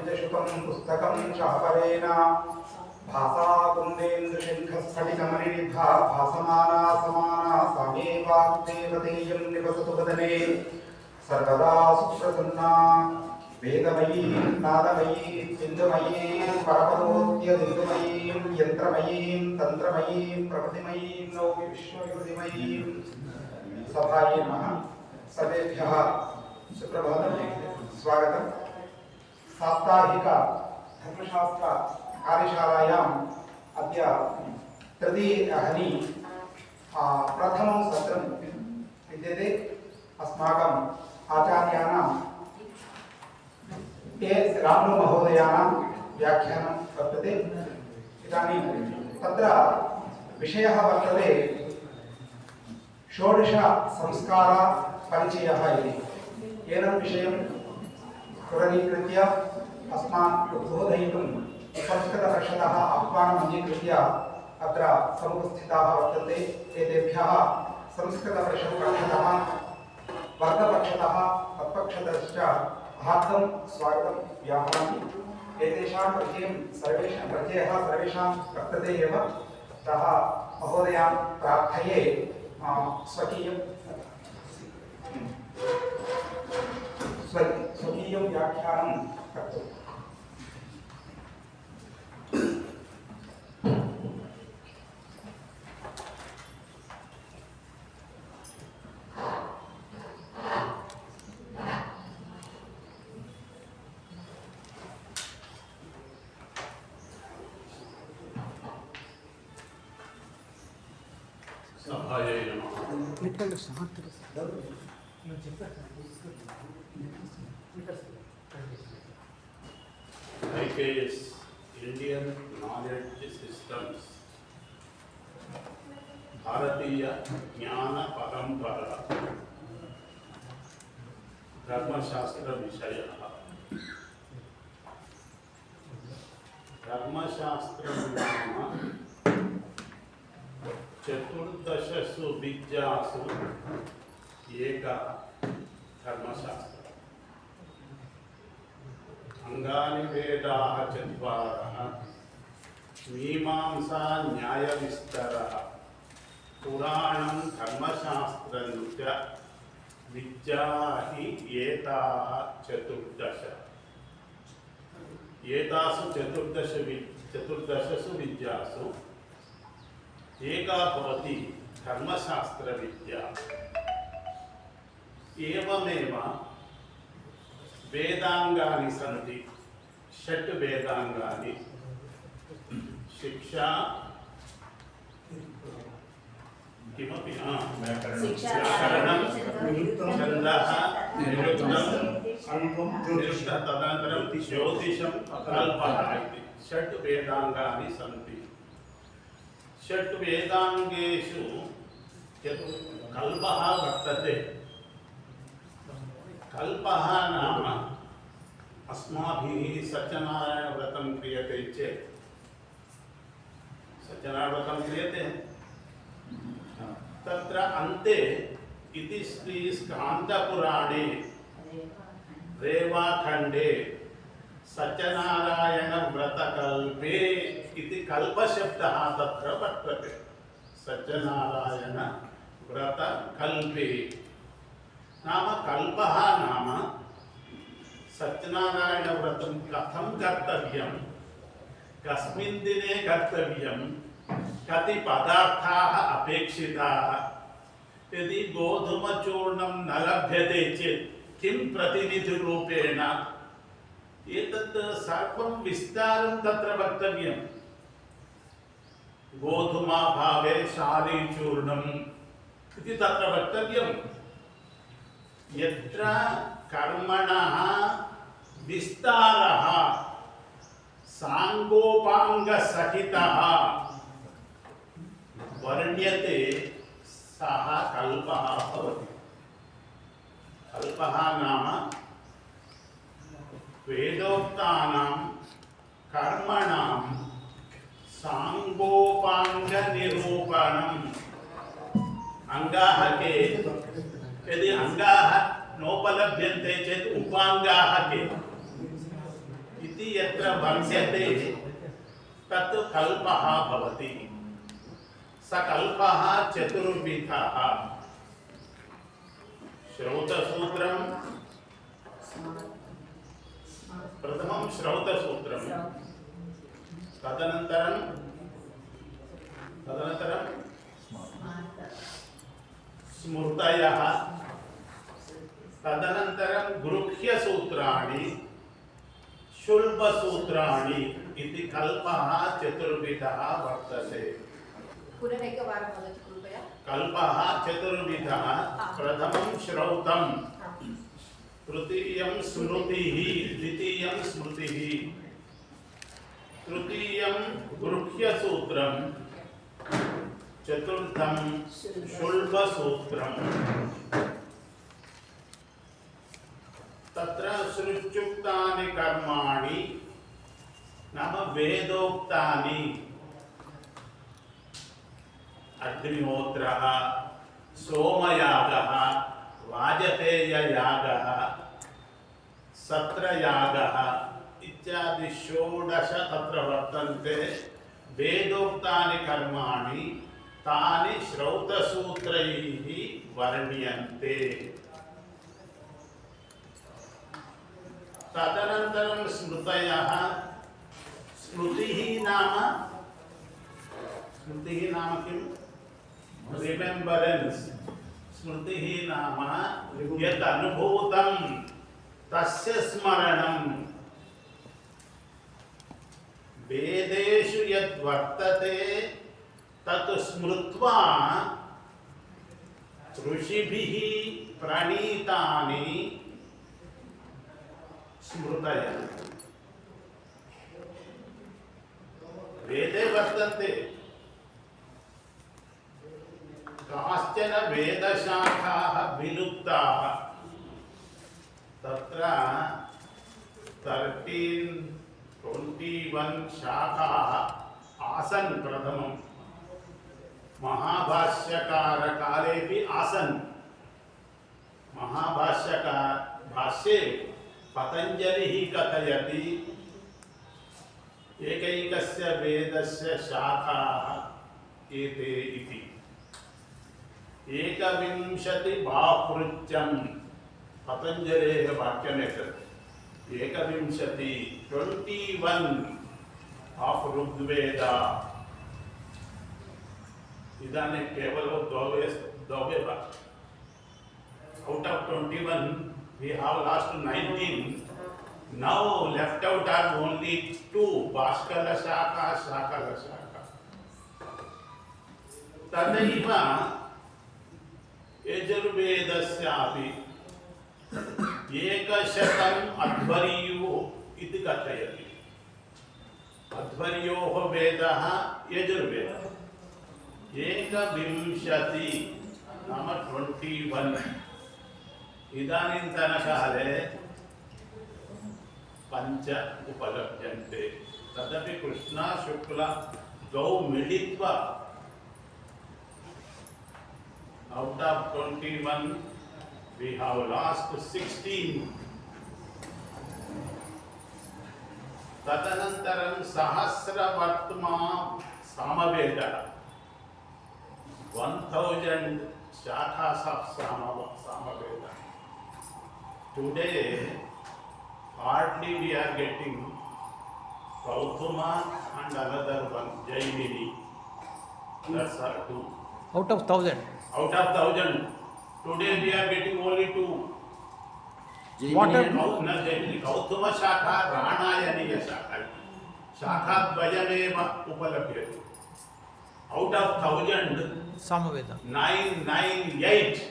द्विजशुकं पुस्तकं चापरेण भासा कुन्देन्दुशङ्खस्फटिकमणिनिभा भासमाना समाना सामे वाग्देवतेयं निवसतु वदने सर्वदा सुप्रसन्ना वेदमयी नादमयी सिन्धुमयी परमरोद्यदिन्दुमयी यन्त्रमयी तन्त्रमयी प्रकृतिमयी नौमि विश्वविकृतिमयी सभायै नमः। सर्वेभ्यः सुप्रभातं स्वागतं। साप्ताहिक धर्मशास्त्र कार्यशालायाम् अद्य तृतीयहनि प्रथमं सत्रं विद्यते। अस्माकम् आचार्याणां के रामनु महोदयानां व्याख्यानं वर्तते। इदानीं तत्र विषयः वर्तते षोडश संस्कार परिचयः इति। एनं विषयं पुररीकृत्य अस्मान् उद्बोधयितुं संस्कृतपरिषदः आह्वानम् अङ्गीकृत्य अत्र समुपस्थिताः वर्तन्ते। एतेभ्यः संस्कृतपरिषत्पक्षतः वर्गपक्षतः तत्पक्षतश्च हार्दं स्वागतं व्याहरामि। एतेषां परिचयः सर्वेषां वर्तते एव। अतः महोदयान् प्रार्थये स्वकीयं व्याख्यानं कर्तुम्। IKS Indian Knowledge Systems भारतीय ज्ञान परंपरा धर्मशास्त्र विषयः। धर्मशास्त्रं नाम चतुर्दशसु विद्यासु एकः धर्मशास्त्रः। अंगानि वेदाः चत्वारः मीमांसा न्यायविस्तरः पुराणं धर्मशास्त्रं च विद्याः एताः चतुर्दश। एतासु चतुर्दशसु विद्यासु एका भवति धर्मशास्त्रविद्या। एवमेव वेदांगानि सन्ति। षट् वेदांगानि शिक्षा किमपि व्याकरणं छन्दः निरुक्तं तदनन्तरं ज्योतिषं कल्पः इति षट् वेदांगानि सन्ति। षट् वेदांगेषु कल्पः वर्तते। कल्पः नाम अस्माभिः सत्यनारायणव्रतं क्रियते चेत् सत्यनारायणव्रतं क्रियते तत्र अन्ते इति श्री स्कान्दपुराणे रेवाखण्डे सत्यनारायणव्रतकल्पे इति कल्पशब्दः तत्र वर्तते। सत्यनारायणव्रतकल्पे नाम कल्पः नाम सत्यनारायणव्रतं कथं कर्तव्यं, कस्मिन् दिने कर्तव्यं, कति पदार्थाः अपेक्षिताः, यदि गोधूमचूर्णं न लभ्यते चेत् किं प्रतिनिधिरूपेण, एतत् सर्वं विस्तारं तत्र वक्तव्यं। गोधूमाभावे शालीचूर्णम् इति तत्र वक्तव्यं। यत्र कर्मणः विस्तारः सांगोपांगसहितः वर्ण्यते सः कल्पः भवति। कल्पः नाम वेदोक्तानां कर्मणां सांगोपांगनिरूपणम्। अंगाः के, यदि अंगाः नोपलभ्यन्ते चेत् उपांगाः के इति यत्र वक्ष्यते तत् कल्पः भवति स कल्पः चतुर्विधः श्रौतसूत्रं प्रथमं श्रौतसूत्रं तदनन्तरं स्मृतयः तदनन्तरं गृह्यसूत्राणि शुल्बसूत्राणि इति कल्पः चतुर्विधः वर्तते पुनरेकवारं वदतु कृपया कल्पः चतुर्विधः प्रथमं श्रौतं तृतीयं स्मृतिः द्वितीयं स्मृतिः तृतीयं गृह्यसूत्रं चतुर्थं शुल्बसूत्रम् तत्र सृष्टुक्तानि कर्माणि नाम वेदोक्तानि अग्निहोत्रः सोमयागः वाजपेययागः सत्रयागः इत्यादि 16 तत्र वर्तन्ते वेदोक्तानि कर्माणि तानि श्रौतसूत्रैः वर्ण्यन्ते तदनन्तरं स्मृतयः स्मृतिः नाम किं रिमेम्बरेन्स् स्मृतिः नाम यत् अनुभूतं तस्य स्मरणं वेदेषु यद् वर्तते तत् स्मृत्वा ऋषिभिः प्रणीतानि स्मृतयः वेदे वर्तन्ते काश्चन वेदशाखाः विलुप्ताः तत्र 21 शाखाः आसन् प्रथमं महाभाष्यकारकालेपि आसन् भाष्ये पतञ्जलिः कथयति एकैकस्य वेदस्य शाखाः एते इति 21 बाहुरुच्यं पतञ्जलेः वाक्यमेतत् 21 आफ् ऋग्वेदा इदानीं केवलं द्वौ एव out of 21 we have lost 19 now left out are only 2 Bhaskara Shaka Shakala Shaka तदैव यजुर्वेदस्यापि 100 अध्वर्यो इति कथयति अध्वर्योः वेदः यजुर्वेदः 21 नाम 21 इदानीन्तनकाले 5 उपलभ्यन्ते तदपि कृष्ण शुक्ल द्वौ मिलित्वा out of 21 we have lost 16 तदनन्तरं सहस्रवर्त्मा सामवेदः 1000 shakhas of Samaveda. Today, hardly we are getting Kauthuma and another one, Jaimini. That's our 2. Out of 1000. Out of 1000. Today we are getting only 2. What are Jaimini? Kauthuma Shakha, Ranayaniya Shakha. Shakha Dvayameva Upalabhyati. Out of 1000, Samaveda. 998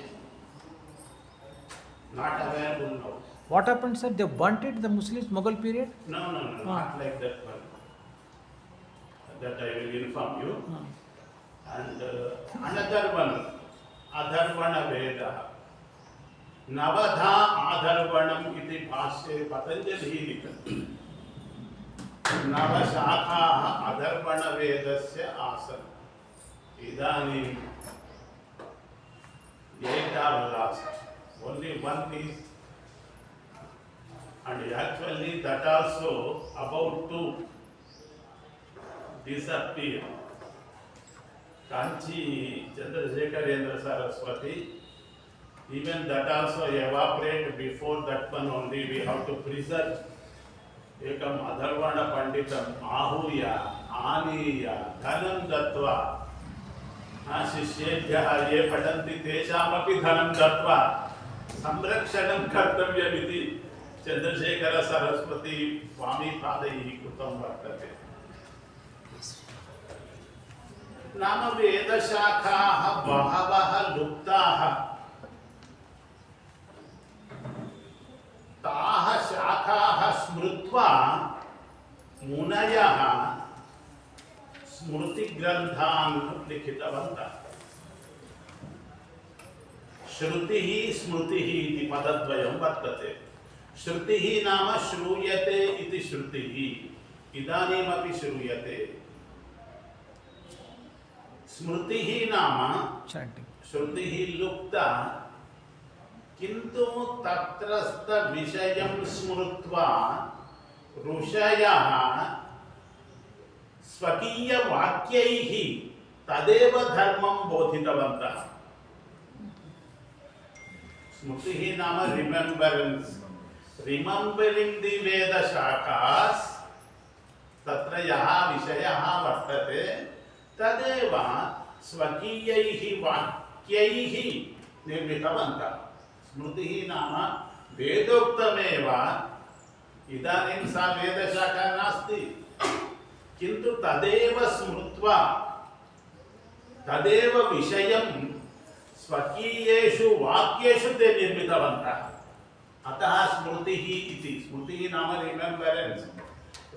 not available now. What happened, sir? They burnt it, the Muslims, Mughal period? No, not like that one. That I will inform you. And another one, Adharvana Veda. Navadha Adharvanam iti bhashe Patanjali likati. Navashakha Adharvana Vedasya asan. Idanim 8 are lost. Only one is and actually that also about to disappear. Kanchi Chandrasekharendra Saraswati, even that also evaporate. Before that one only we have to preserve. Ekam Adharvana Panditam Ahuya Aniya Dhanam Dattva Shishyeभ्यः ये पठन्ति तेषामपि धनं दत्वा संरक्षणं कर्तव्यमिति चन्द्रशेखर सरस्वती स्वामी पादैः कृतं वर्तते। नाम वेदशाखाः बहवः लुप्ताः, ताः शाखाः स्मृत्वा मुनयः स्मृतिग्रन्थान् लिखितवन्तः। श्रुतिः स्मृतिः इति पदद्वयं वर्तते। श्रुतिः नाम श्रूयते इति श्रुतिः, इदानीमपि श्रूयते। स्मृतिः नाम chanting. श्रुतिः लुप्ता, किन्तु तत्रस्थ विषयं स्मृत्वा ऋषयः स्वकीय वाक्यैः तदेव धर्मं बोधितवन्तः। स्मृतिः नाम रिमेम्बरेन्स्, रिमेम्बरिंग द वेद शाखास्, तत्र यः विषयः वर्तते तदेव स्वकीयैः वाक्यैः निर्मितवन्तः। स्मृतिः नाम वेदोक्तमेव, इदानीं सा वेदशाखा नास्ति, किन्तु तदेव स्मृत्वा तदेव विषयं स्वकीयेषु वाक्येषु ते निर्मितवन्तः। अतः स्मृतिः इति। स्मृतिः नाम रिमेम्बरेन्स्,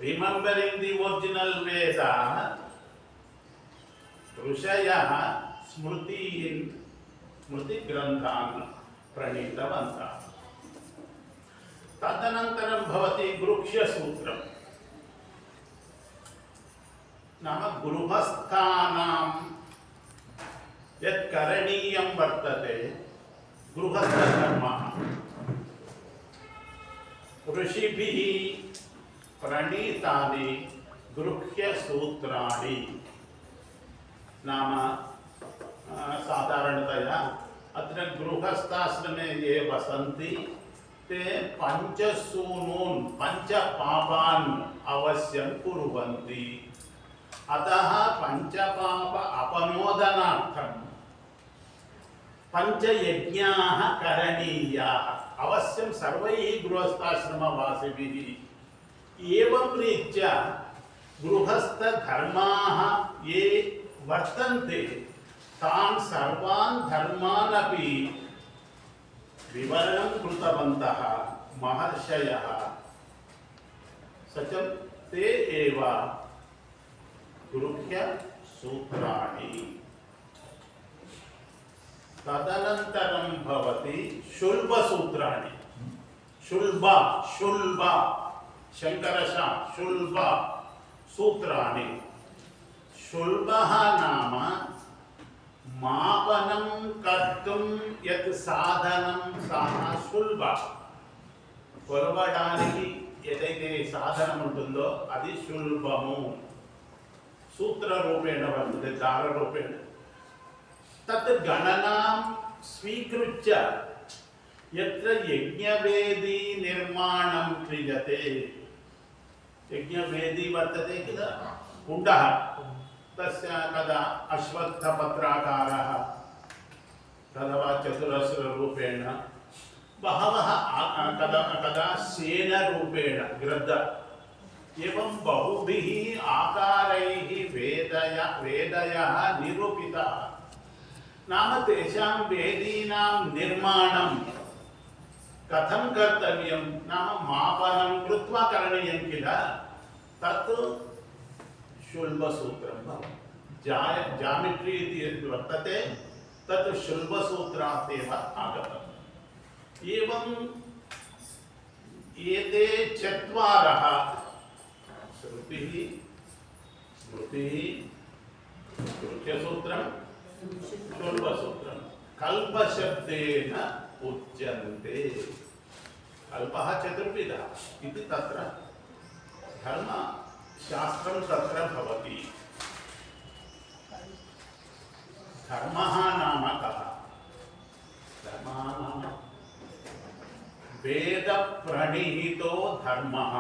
रिमेम्बरिंग द ओरिजिनल वेद। ऋषयः स्मृतिग्रन्थान् प्रणीतवन्तः। तदनन्तरं भवति गृह्यसूत्रम्। नाम गृहस्थानां यत् करणीयं वर्तते गृहस्थधर्मः, ऋषिभिः प्रणीतानि गृह्यसूत्राणि। नाम साधारणतया अत्र गृहस्थाश्रमे ये वसन्ति ते पञ्चसूनून् पञ्चपापान् अवश्यं कुर्वन्ति। अतः पञ्चपाप अपनोदनार्थं पञ्चयज्ञाः करणीयाः अवश्यं सर्वैः गृहस्थाश्रमवासिभिः। एवं रीत्या गृहस्थधर्माः ये वर्तन्ते तान् सर्वान् धर्मान् अपि विवरणं कृतवन्तः महर्षयः। सच ते एव गृह्यसूत्राणि। तदनन्तरं भवति शुल्बसूत्राणि। शुल्ब शुल्ब शङ्करशा शुल्ब सूत्राणि। शुल्बः नाम मापनं कर्तुं यत् साधनं सः शुल्ब। కొలవడానికి ఏదైతే సాధనం ఉంటుందో అది శుల్బము। सूत्र रूपेण वर्तते, दार रूपेण। तत् गणनां स्वीकृत्य यत्र यज्ञवेदी निर्माणं क्रियते, यज्ञवेदी वर्तते किल कुण्डः, तस्य कदा अश्वत्थपत्राकारः अथवा चतुरस्ररूपेण, बहवः कदा सेनरूपेण ग्रद्ध, एवं बहुभिः आकारैः वेदयः निरूपिताः। नाम तेषां वेदीनां निर्माणं कथं कर्तव्यं, नाम मापनं कृत्वा करणीयं किल, तत् शुल्बसूत्रं भवति। जामिट्री इति वर्तते, तत् शुल्बसूत्रात् एव आगतम्। एवं एते चत्वारः श्रुतिः, स्मृतिः, गृह्यसूत्रं, शुल्बसूत्रं कल्पशब्देन उच्यन्ते। कल्पः चतुर्विधः इति तत्र धर्मशास्त्रं तत्र भवति। धर्मः नाम कः? धर्मः नाम वेदप्रणीतो धर्मः,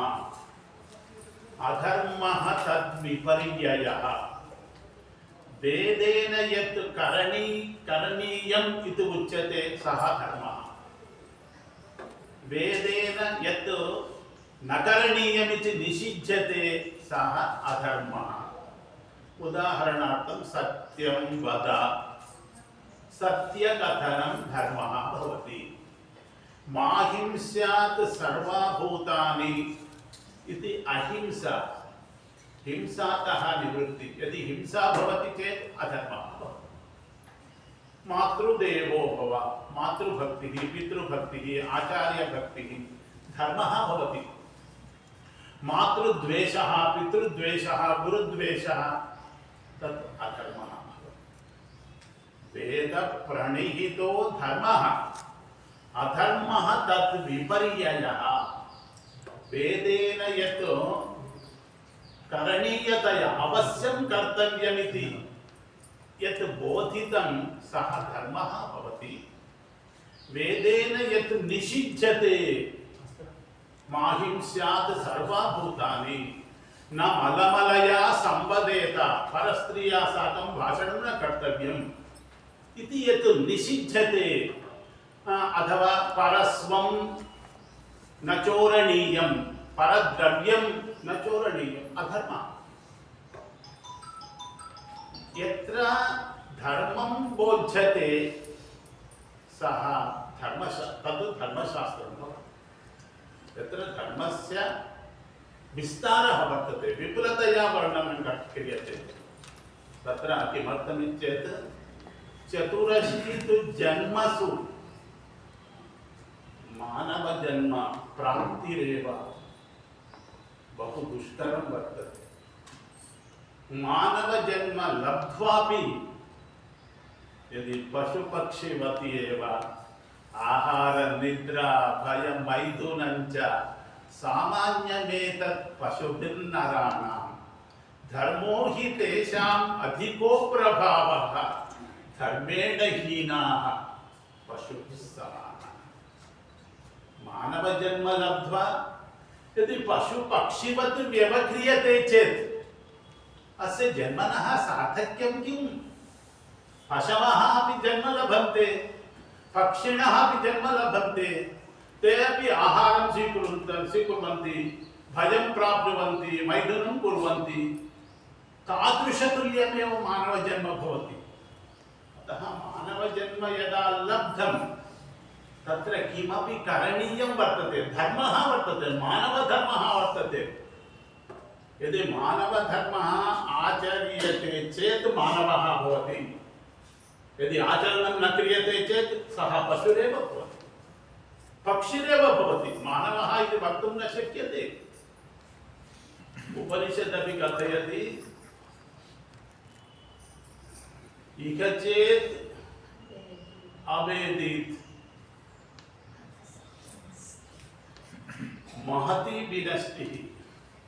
अधर्मः तद्विपर्ययः। वेदेन यत् करणीयम् इति उच्यते सः धर्मः, वेदेन यत् न करणीयमिति निषिध्यते सः अधर्मः। उदाहरणार्थं सत्यं वद, सत्यकथनं धर्मः भवति। मा हिंस्यात् सर्वभूतानि इति अहिंसा, हिंसातः निवृत्ति। यदि हिंसा भवति चेत् अधर्मः भवति। मातृदेवो भव, मातृभक्तिः, पितृभक्तिः, आचार्यभक्तिः धर्मः भवति। मातृद्वेषः, पितृद्वेषः, गुरुद्वेषः तत् अधर्मः भवति। वेदप्रणीतो धर्मः, अधर्मः तत् विपर्ययः। वेदेन यत् करणीयतया अवश्यं कर्तव्यमिति यत् बोधितं सः धर्मः भवति। वेदेन यत् निषिध्यते, मा हिंस्यात् सर्वभूतानि, न मलमलया संवदेत, परस्त्रिया साकं भाषणं न कर्तव्यम् इति यत् निषिध्यते, अथवा परस्वं न चोरणीयं, परद्रव्यं न चोरणीयम्, अधर्मः। यत्र धर्मं बोध्यते सः तद् धर्मशास्त्रं भवति। यत्र धर्मस्य विस्तारः वर्तते, विपुलतया वर्णनं क्रियते, तत्र किमर्थमित्येत् चतुरशीतु जन्मसु मानवजन्म प्राप्तिरेव बहु दुष्करं वर्तते। मानवजन्म लब्ध्वापि यदि पशुपक्षिवती एव आहार निद्रा भय मैथुनं च सामान्यमेतत् पशुभिर्नराणां, धर्मो हि तेषाम् अधिको प्रभावः, धर्मेण हीनाः पशुभिः समानाः। मानव जन्म लब्ध्वा यदि पशु पक्षिवत् व्यवह्रियते चेत् अस्य जन्मनः सार्थक्यं किम्? पशवः अपि जन्म लभन्ते, पक्षिणः अपि जन्म लभन्ते, ते अपि आहारं स्वीकुर्वन्ति, भयं प्राप्नुवन्ति, मैथुनं कुर्वन्ति, तादृशतुल्यमेव मानवजन्म भवति। अतः मानवजन्म यदा लब्धं तत्र किमपि करणीयं वर्तते, धर्मः वर्तते, मानवधर्मः वर्तते। यदि मानवधर्मः आचर्यते चेत् मानवः भवति, यदि आचरणं न क्रियते चेत् सः पशुरेव भवति, पक्षिरेव भवति, मानवः इति वक्तुं न शक्यते। उपनिषदपि कथयति, इह चेत् अवेदित् महती विनष्टिः।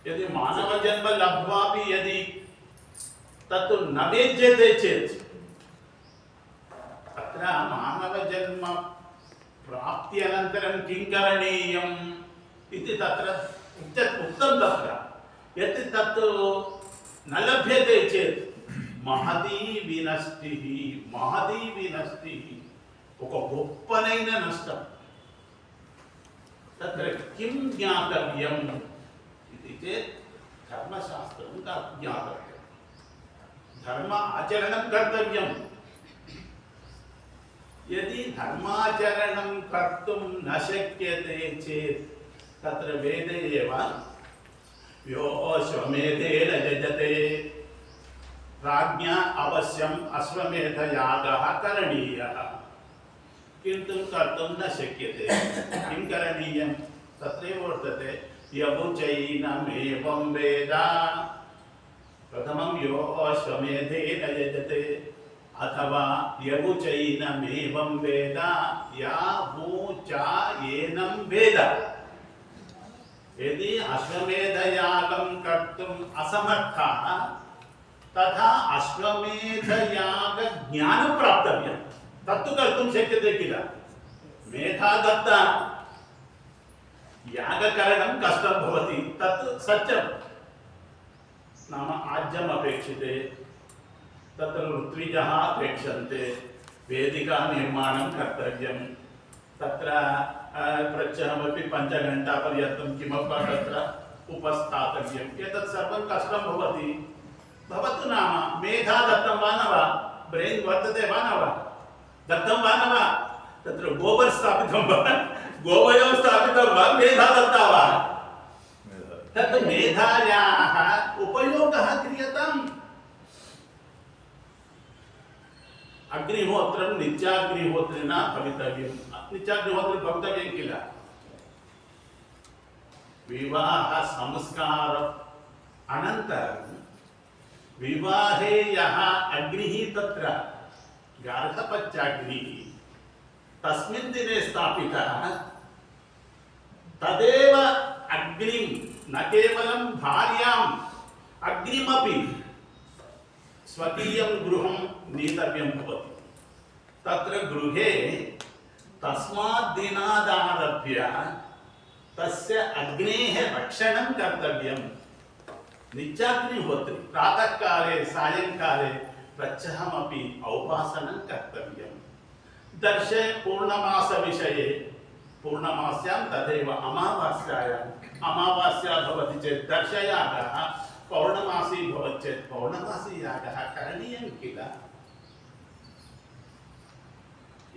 यदि मानव जन्म लब्ध्वापि यदि तत् न वेद्यते चेत् अत्र मानव जन्म प्राप्त्यनन्तरं किं करणीयम् इति तत्र उक्तं। तत्र यत् तत् न लभ्यते चेत् महती विनष्टिः, महती विनष्टिः, ఒక గొప్పనైన నష్టం। तत्र किं ज्ञातव्यम् इति चेत् धर्मशास्त्रं ज्ञातव्यं, धर्म आचरणं कर्तव्यं। यदि धर्माचरणं कर्तुं न शक्यते चेत् तत्र वेदे एव यो अश्वमेधेन यजते, राज्ञा अवश्यम् अश्वमेधयागः करणीयः, किन्तु कर्तुं न शक्यते। किं करणीयं? तत्रैव वर्तते, यवुचैनमेवं वेद, प्रथमं यो अश्वमेधेन यजते, अथवा यवुचैनमेवं वेद, यावुचायेनं वेद। यदि अश्वमेधयागं कर्तुम् असमर्थाः तथा अश्वमेधयागज्ञानं प्राप्तव्यं तत्तु कर्तुं शक्यते किल मेधा दत्ता यागकरणं कष्टं भवति तत् सत्यं नाम आज्यम् अपेक्षिते तत्र ऋत्विजः अपेक्षन्ते वेदिका निर्माणं कर्तव्यं तत्र प्रत्यहमपि 5 घण्टापर्यन्तं किमपि तत्र उपस्थातव्यम् एतत् सर्वं कष्टं भवति भवतु नाम मेधा दत्तं वा न वा ब्रेन् वर्तते वा न वा दत्तं वा न वा तत्र गोबर् स्थापितं वा गोमयं स्थापितं वा मेधा दत्ता वा तत् मेधायाः उपयोगः क्रियताम् अग्निहोत्रं नित्याग्निहोत्रिणा भवितव्यं नित्याग्निहोत्रं भवितव्यं किल विवाह संस्कार अनन्तरं विवाहे यः अग्निः तत्र गार्हपत्याग्निः तस्मिन् दिने स्थापितः तदेव अग्निं न केवलं भार्याम् अग्निमपि स्वकीयं गृहं नीतव्यं भवति तत्र गृहे तस्मात् दिनादारभ्य तस्य अग्नेः रक्षणं कर्तव्यं नित्याग्निहोत्री प्रातःकाले सायंकाले प्रत्यहमपि औपासनं कर्तव्यं दर्शे पूर्णमासविषये पूर्णमास्यां तदेव अमावास्यायाम् अमावास्या भवति चेत् दर्शयागः पौर्णमासी भवति चेत् पौर्णमासी यागः करणीयं किल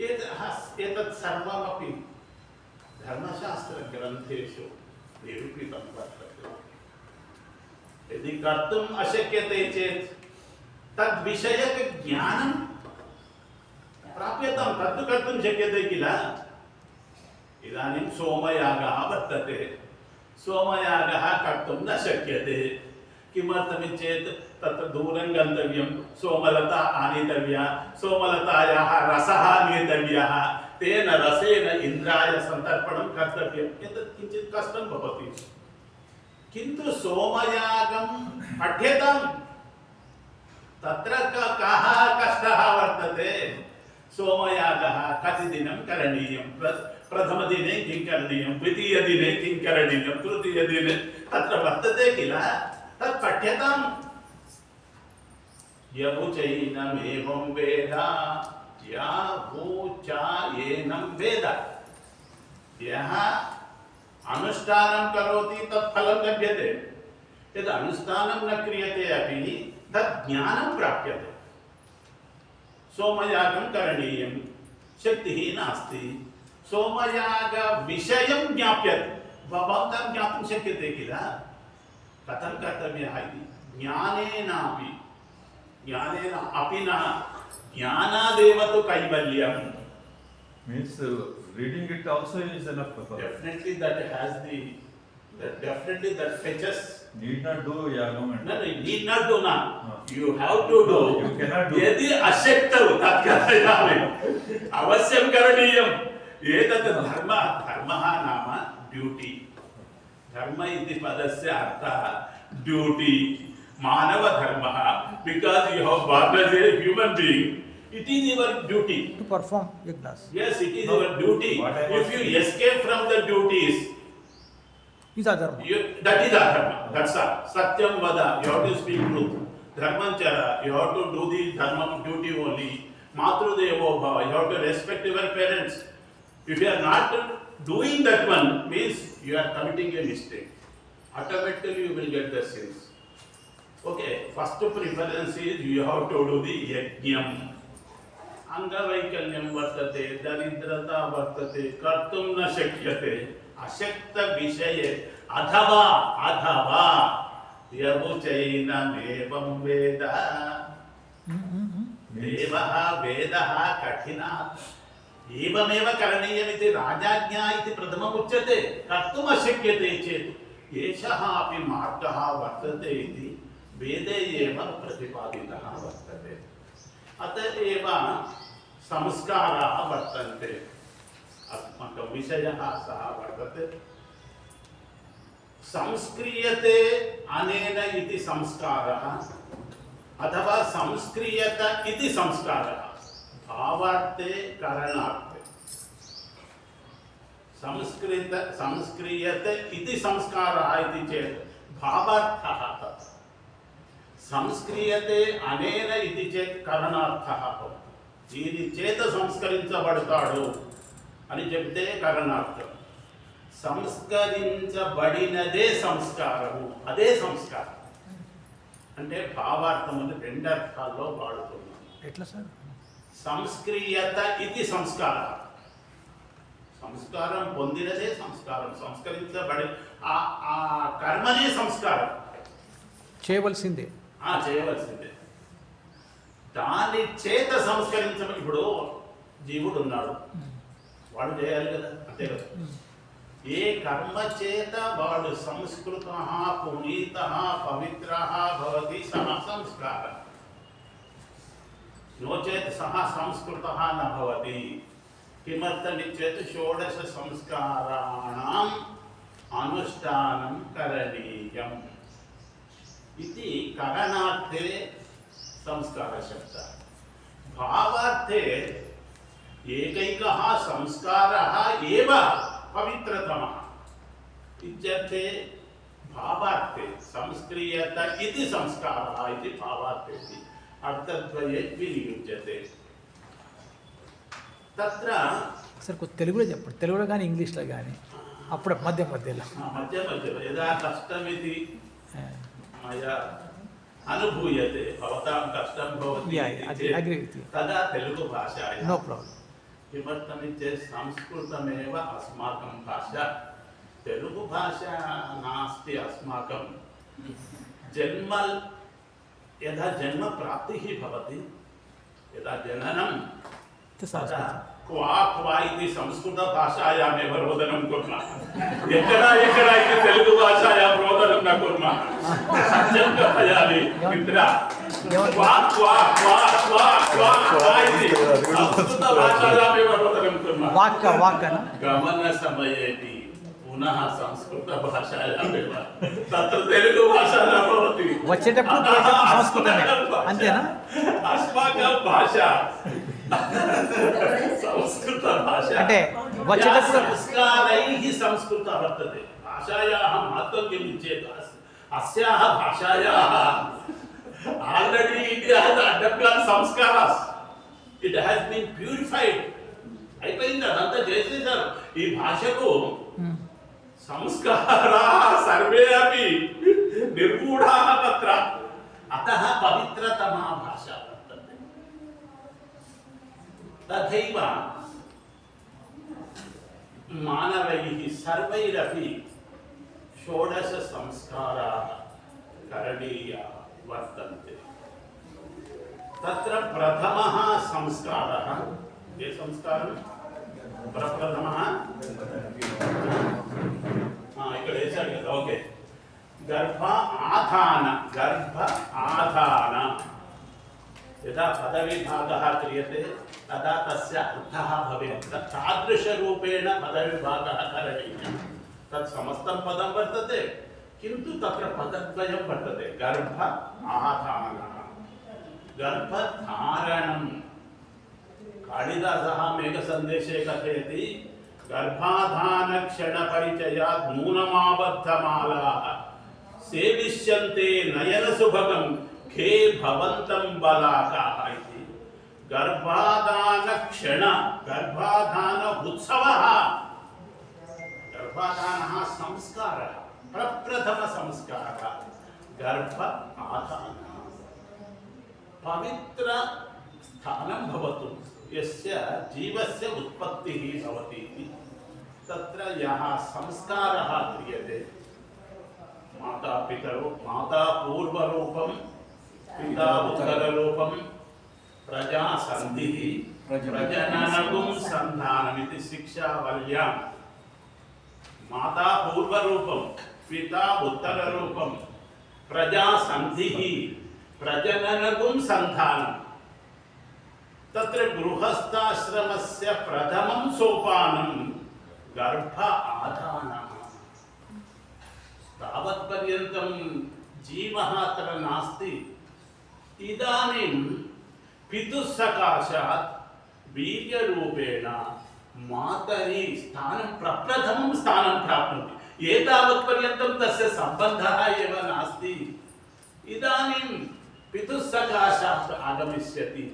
एतत् सर्वमपि धर्मशास्त्रग्रन्थेषु निरूपितं वर्तते यदि कर्तुम् अशक्यते चेत् तद्विषयकज्ञानं प्राप्यतां तत्तु कर्तुं शक्यते किल इदानीं सोमयागः वर्तते सोमयागः कर्तुं न शक्यते किमर्थमित्येत् तत्र दूरं गन्तव्यं सोमलता आनीतव्या सोमलतायाः रसः नेतव्यः तेन रसेन इन्द्राय सन्तर्पणं कर्तव्यम् एतत् किञ्चित् कष्टं भवति किन्तु सोमयागं पठ्यतां तत्र कः कष्टः वर्तते सोमयागः कति दिनं करणीयं प्रथमदिने किं करणीयं द्वितीयदिने किं करणीयं तृतीयदिने तत्र वर्तते किल तत् पठ्यताम् यवुचैनमेवं वेद यावुचायेनं वेद यः अनुष्ठानं करोति तत् फलं लभ्यते यद् अनुष्ठानं न क्रियते अपि तत् ज्ञानं प्राप्यते सोमयागं करणीयं शक्तिः नास्ति सोमयागविषयं ज्ञाप्यते भवन्तं ज्ञातुं शक्यते किल कथं कर्तव्यः इति ज्ञानेनापि ज्ञानेन अपि न ज्ञानादेव तु कैवल्यं means reading it also is enough for definitely that has the definitely that fetches need not do yagam and no need not do na you have to do you cannot do यदि अशक्तौ तत् कथयामि अवश्यं करणीयम् एतत् धर्मः नाम duty धर्म इति पदस्य अर्थः ड्यूटी मानव धर्मः because you have born as a human being it is your duty To perform yagnas. yes it is your duty if you escape from the duties Is adharma. that is adharma that's all satyam vada you have to speak truth dharmam chara you have to do the dharmam duty only matru devo bhava you have to respect your parents if you are not doing that one means you are committing a mistake automatically you will get the sins okay first preference is you have to do the yajnam अंगवैकल्यं वर्तते दरिद्रता वर्तते कर्तुं न शक्यते अशक्त विषये अथवा यवुचैनमेवं वेद देवः वेदः कठिनात् एवमेव करणीयमिति राजाज्ञा इति प्रथमम् उच्यते कर्तुम् अशक्यते चेत् एषः अपि मार्गः वर्तते इति वेदे एव प्रतिपादितः वर्तते अत एव संस्काराः वर्तन्ते अस्माकं विषयः सः वर्तते संस्क्रियते अनेन इति संस्कारः अथवा संस्क्रियत इति संस्कारः भावार्थे करणार्थे संस्क्रियते इति संस्कारः इति चेत् भावार्थः तत् संस्क्रियते अनेन इति चेत् करणार्थः भवति ఇది చేత సంస్కరించబడతాడు అని చెప్తే కరణార్థం సంస్కరించబడినదే సంస్కారము అదే సంస్కారం అంటే భావార్థములు రెండు అర్థాల్లో వాడుతున్నాం ఎట్లా సార్ సంస్క్రియత ఇది సంస్కారం సంస్కారం పొందినదే సంస్కారం సంస్కరించబడి ఆ కర్మనే సంస్కారం చేయవలసిందే చేయవలసిందే దాని చేత సంస్కరించబడి ఇప్పుడు జీవుడు ఉన్నాడు వాడు చేయాలి కదా అంతే కదా ఏ కర్మ చేత వాడు సంస్కృత పునీత పవిత్ర భవతి సహ సంస్కార నో చేత్ సహ సంస్కృత న భవతి కిమర్థమిచ్చేత్ షోడశ సంస్కారాణం అనుష్ఠానం కరణీయం ఇది కరణార్థే संस्कार शब्द भावार्थे एकैकः संस्कारः एव पवित्रतमः इत्यर्थे भावार्थे संस्क्रियत इति संस्कारः इति भावार्थे अर्थद्वये विनियुज्यते तत्र సార్ కొంచెం తెలుగులో చెప్పండి తెలుగులో కానీ ఇంగ్లీష్లో కానీ అప్పుడు మధ్య మధ్యలో यदा कष्टमिति मया अनुभूयते भवतां कष्टं भवति तदा तेलुगु भाषायां नो प्राब्लम किमर्थमित्येत् संस्कृतमेव अस्माकं भाषा तेलुगु भाषा नास्ति अस्माकं जन्म यदा जन्म प्राप्तिः भवति यदा जननं तदा क्वा क्वा इति संस्कृत भाषायामेव रोदनं कुर्मः ఎక్కడా इति तेलुगु भाषायां रोदनं न कुर्मः सत्यं कथयामि मित्र क्वा क्वा क्वा क्वा क्वा क्वा इति संस्कृत भाषायामेव रोदनं कुर्मः वाक् गमनसमयेपि पुनः संस्कृत भाषायामेव तत्र तेलुगु भाषा न भवति వచ్చేటప్పుడు సంస్కృతమే అంతేనా अस्माकं भाषा संस्कृत भाषा అంటే వచ్చేటప్పుడు संस्कारैः संस्कृत वर्तते भाषायाः महत्त्वं किम् चेत् अस्याः भाषायाः already it has undergone sanskaras it has been purified అయిపోయింది అదంతా చేసేసారు ఈ భాషకు సంస్కారాः सर्वे अपि निर्गूढाः तत्र अतः पवित्रतमा भाषा वर्तते तथैव मानवैः सर्वैरपि षोडश संस्काराः करणीयाः वर्तन्ते तत्र प्रथमः संस्कारः ये संस्कारं प्रप्रथमः ఇక్కడ వేసాడు కదా ఓకే गर्भ आधान यदा पदविभागः क्रियते तदा तस्य अर्थः भवेत् तादृशरूपेण पदविभागः करणीयः तत् समस्तं पदं वर्तते किन्तु तत्र पदद्वयं वर्तते गर्भ आधानः गर्भधारणं कालिदासः मेघसन्देशे कथयति गर्भाधानक्षणपरिचयात् नूनमाबद्धमालाः सेविष्यन्ते नयनसुभगं खे भवन्तं बलाकाः इति गर्भाधान उत्सवः गर्भाधानः संस्कारः प्रप्रथम संस्कारः गर्भ आधानः पवित्र स्थानं भवतु यस्य जीवस्य उत्पत्तिः भवति इति तत्र यः संस्कारः क्रियते माता पितरौ माता पूर्वरूपं पिता उत्तररूपं प्रजा सन्धिः प्रजननगुं सन्धानमिति शिक्षावल्यां माता पूर्वरूपं पिता उत्तररूपं प्रजा सन्धिः प्रजननगुं सन्धानं तत्र गृहस्थाश्रमस्य प्रथमं सोपानं गर्भ आधानः तावत्पर्यन्तं जीवः अत्र नास्ति। इदानीं पितुः सकाशात् वीर्यरूपेण मातरि स्थानं प्रप्रथमं स्थानं प्राप्नोति। एतावत्पर्यन्तं तस्य सम्बन्धः एव नास्ति। इदानीं पितुः सकाशात् आगमिष्यति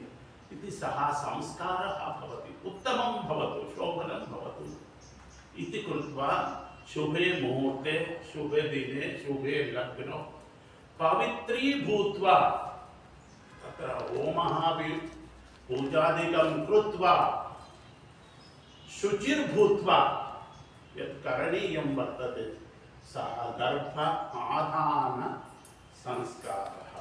इति सः संस्कारः भवति। उत्तमं भवतु, शोभनं भवतु इति कृत्वा शुभे मुहूर्ते, शुभे दिने, शुभे लग्ने पवित्री भूत्वा तत्र होमः पूजादिकं कृत्वा शुचिर्भूत्वा यत् करणीयं वर्तते सः गर्भ आधान संस्कारः।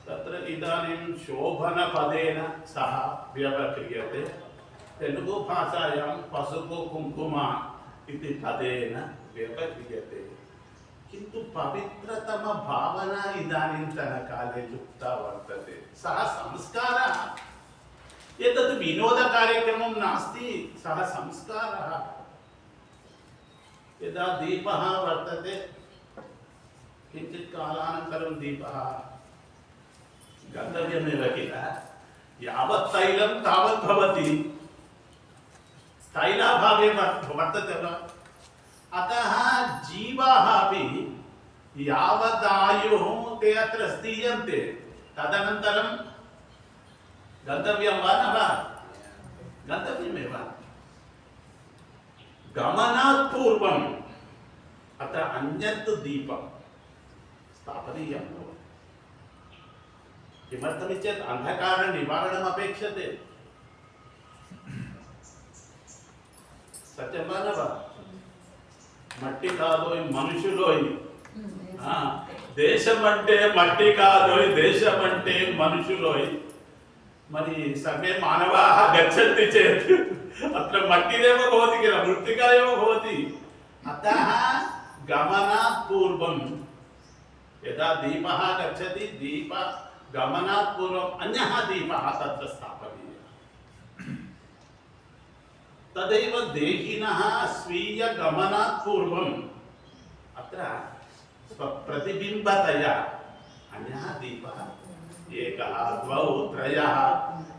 तत्र इदानीं शोभनपदेन सह व्यवह्रियते। तेलुगुभाषायां पसुपु कुङ्कुम इति पदेन व्यवह्रियते। किन्तु पवित्रतमभावना इदानीन्तनकाले लुप्ता वर्तते। सः संस्कारः एतत् विनोदकार्यक्रमं नास्ति, सः संस्कारः। यदा दीपः वर्तते किञ्चित् कालानन्तरं दीपः गन्तव्यमेव किल, यावत् तैलं तावत् भवति, तैलाभावे वर्तते वा। अतः जीवाः अपि यावदायुः ते अत्र स्थीयन्ते तदनन्तरं गन्तव्यं वा न वा, गन्तव्यमेव। गमनात् पूर्वम् अत्र अन्यत् दीपं स्थापनीयं भवति। किमर्थमित्येत् अन्धकारनिवारणम् अपेक्षते। सत्यं वा न वा? మట్టి కాదోయ్ మనుషులోయ్, దేశం అంటే మట్టి కాదోయ్, దేశం అంటే మనుషులోయ్। మరి సర్వే మానవాः గచ్చन्ति चेत् अत्र मट्टिरेव भवति किल, मृत्तिका एव भवति। अतः गमनात् पूर्वं यदा दीपः गच्छति, दीप गमनात् पूर्वम् अन्यः दीपः तत्र स्थापनीयः। तदैव देहिनः स्वीय गमनात् पूर्वम् अत्र स्वप्रतिबिम्बतया अन्यः दीपः, एकः द्वौ त्रयः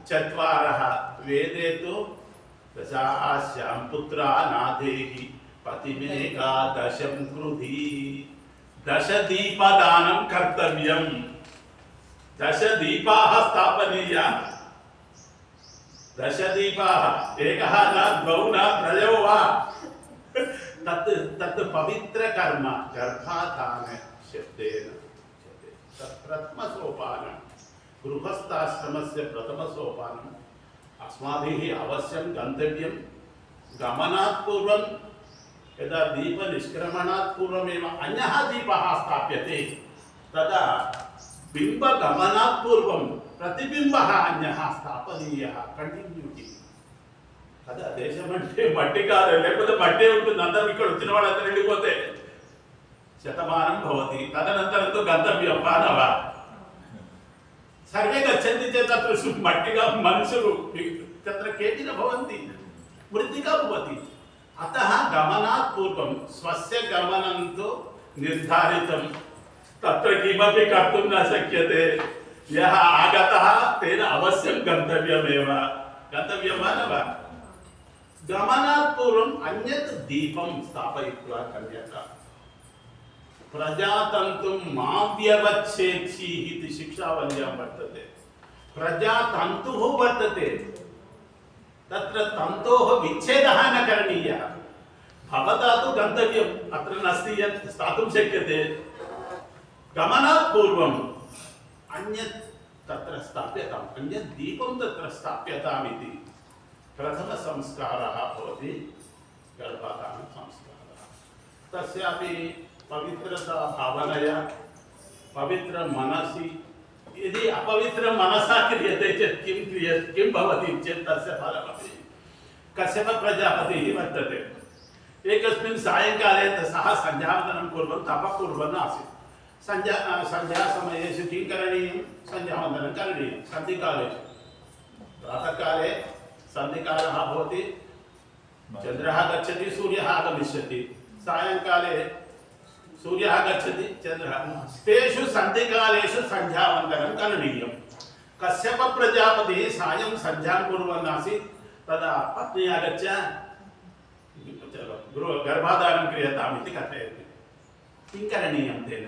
चत्वारः, वेदे तु दशास्यां पुत्रा नादेहि पतिमेकादशं कृधी। दशदीपदानं कर्तव्यं, दशदीपाः स्थापनीयाः। दशदीपाः, एकः न द्वौ न त्रयौ वा। तत् पवित्रकर्म गर्भाधान शब्देन उच्यते। तत् प्रथमसोपानं, गृहस्थाश्रमस्य प्रथमसोपानम् अस्माभिः अवश्यं गन्तव्यं। गमनात् पूर्वं यदा दीपनिष्क्रमणात् पूर्वमेव अन्यः दीपः स्थाप्यते, तदा बिम्बगमनात् पूर्वं प्रतिबिम्बः अन्यः स्थापनीयः। कंटिन्यूटी కదా దేశం అంటే మట్టి కాదు, లేకపోతే మట్టి ఉంటుంది, అందరం ఇక్కడ వచ్చిన వాళ్ళందరూ వెళ్ళిపోతే శతమానం భవతి, తదనంతరంతో గంతవ్యం మానవ सर्वे गच्छन्ति चेत् तत्र मट्टिका मनुष्यರು तत्र केऽपि न भवन्ति, मृत्तिका भवति। अतः गमनात् पूर्वं स्वस्य गमनं तु निर्धारितं, तत्र किमपि कर्तुं न शक्यते। यः आगतः तेन अवश्यं गन्तव्यमेव, गन्तव्यं वा न वा। गमनात् पूर्वम् अन्यत् दीपं स्थापयित्वा कन्यका प्रजातन्तुं मा व्यवच्छेत्सि इति शिक्षावल्यां वर्तते। प्रजातन्तुः वर्तते, तत्र तन्तोः विच्छेदः न करणीयः। भवता तु गन्तव्यम्, अत्र नास्ति यत् स्थातुं शक्यते। गमनात् पूर्वम् अन्यत् तत्र स्थाप्यताम्, अन्यत् दीपं तत्र स्थाप्यताम् इति प्रथमसंस्कारः भवति, गर्भाधान संस्कारः। तस्यापि पवित्रता भावनया, पवित्र मनसि, यदि अपवित्र मनसा क्रियते चेत् किं भवति चेत् तस्य फलमपि। कश्यप प्रजापतिः वर्तते, एकस्मिन् सायङ्काले सः सन्ध्यावन्दनं कुर्वन् तपः कुर्वन् आसीत्। सन्ध्यासमयेषु किं करणीयं, सन्ध्यावन्दनं करणीयं। सन्धिकालेषु प्रातःकाले सन्धिकालः भवति, चन्द्रः गच्छति, सूर्यः आगमिष्यति, सायंकाले सूर्यः गच्छति चन्द्रः तेषु सन्धिकालेषु सन्ध्यावन्दनं करणीयं कश्यप प्रजापतिः सायं सन्ध्यां कुर्वन् आसीत् तदा पत्नी आगत्य गर्भाधानं क्रियताम् इति कथयति किं करणीयं तेन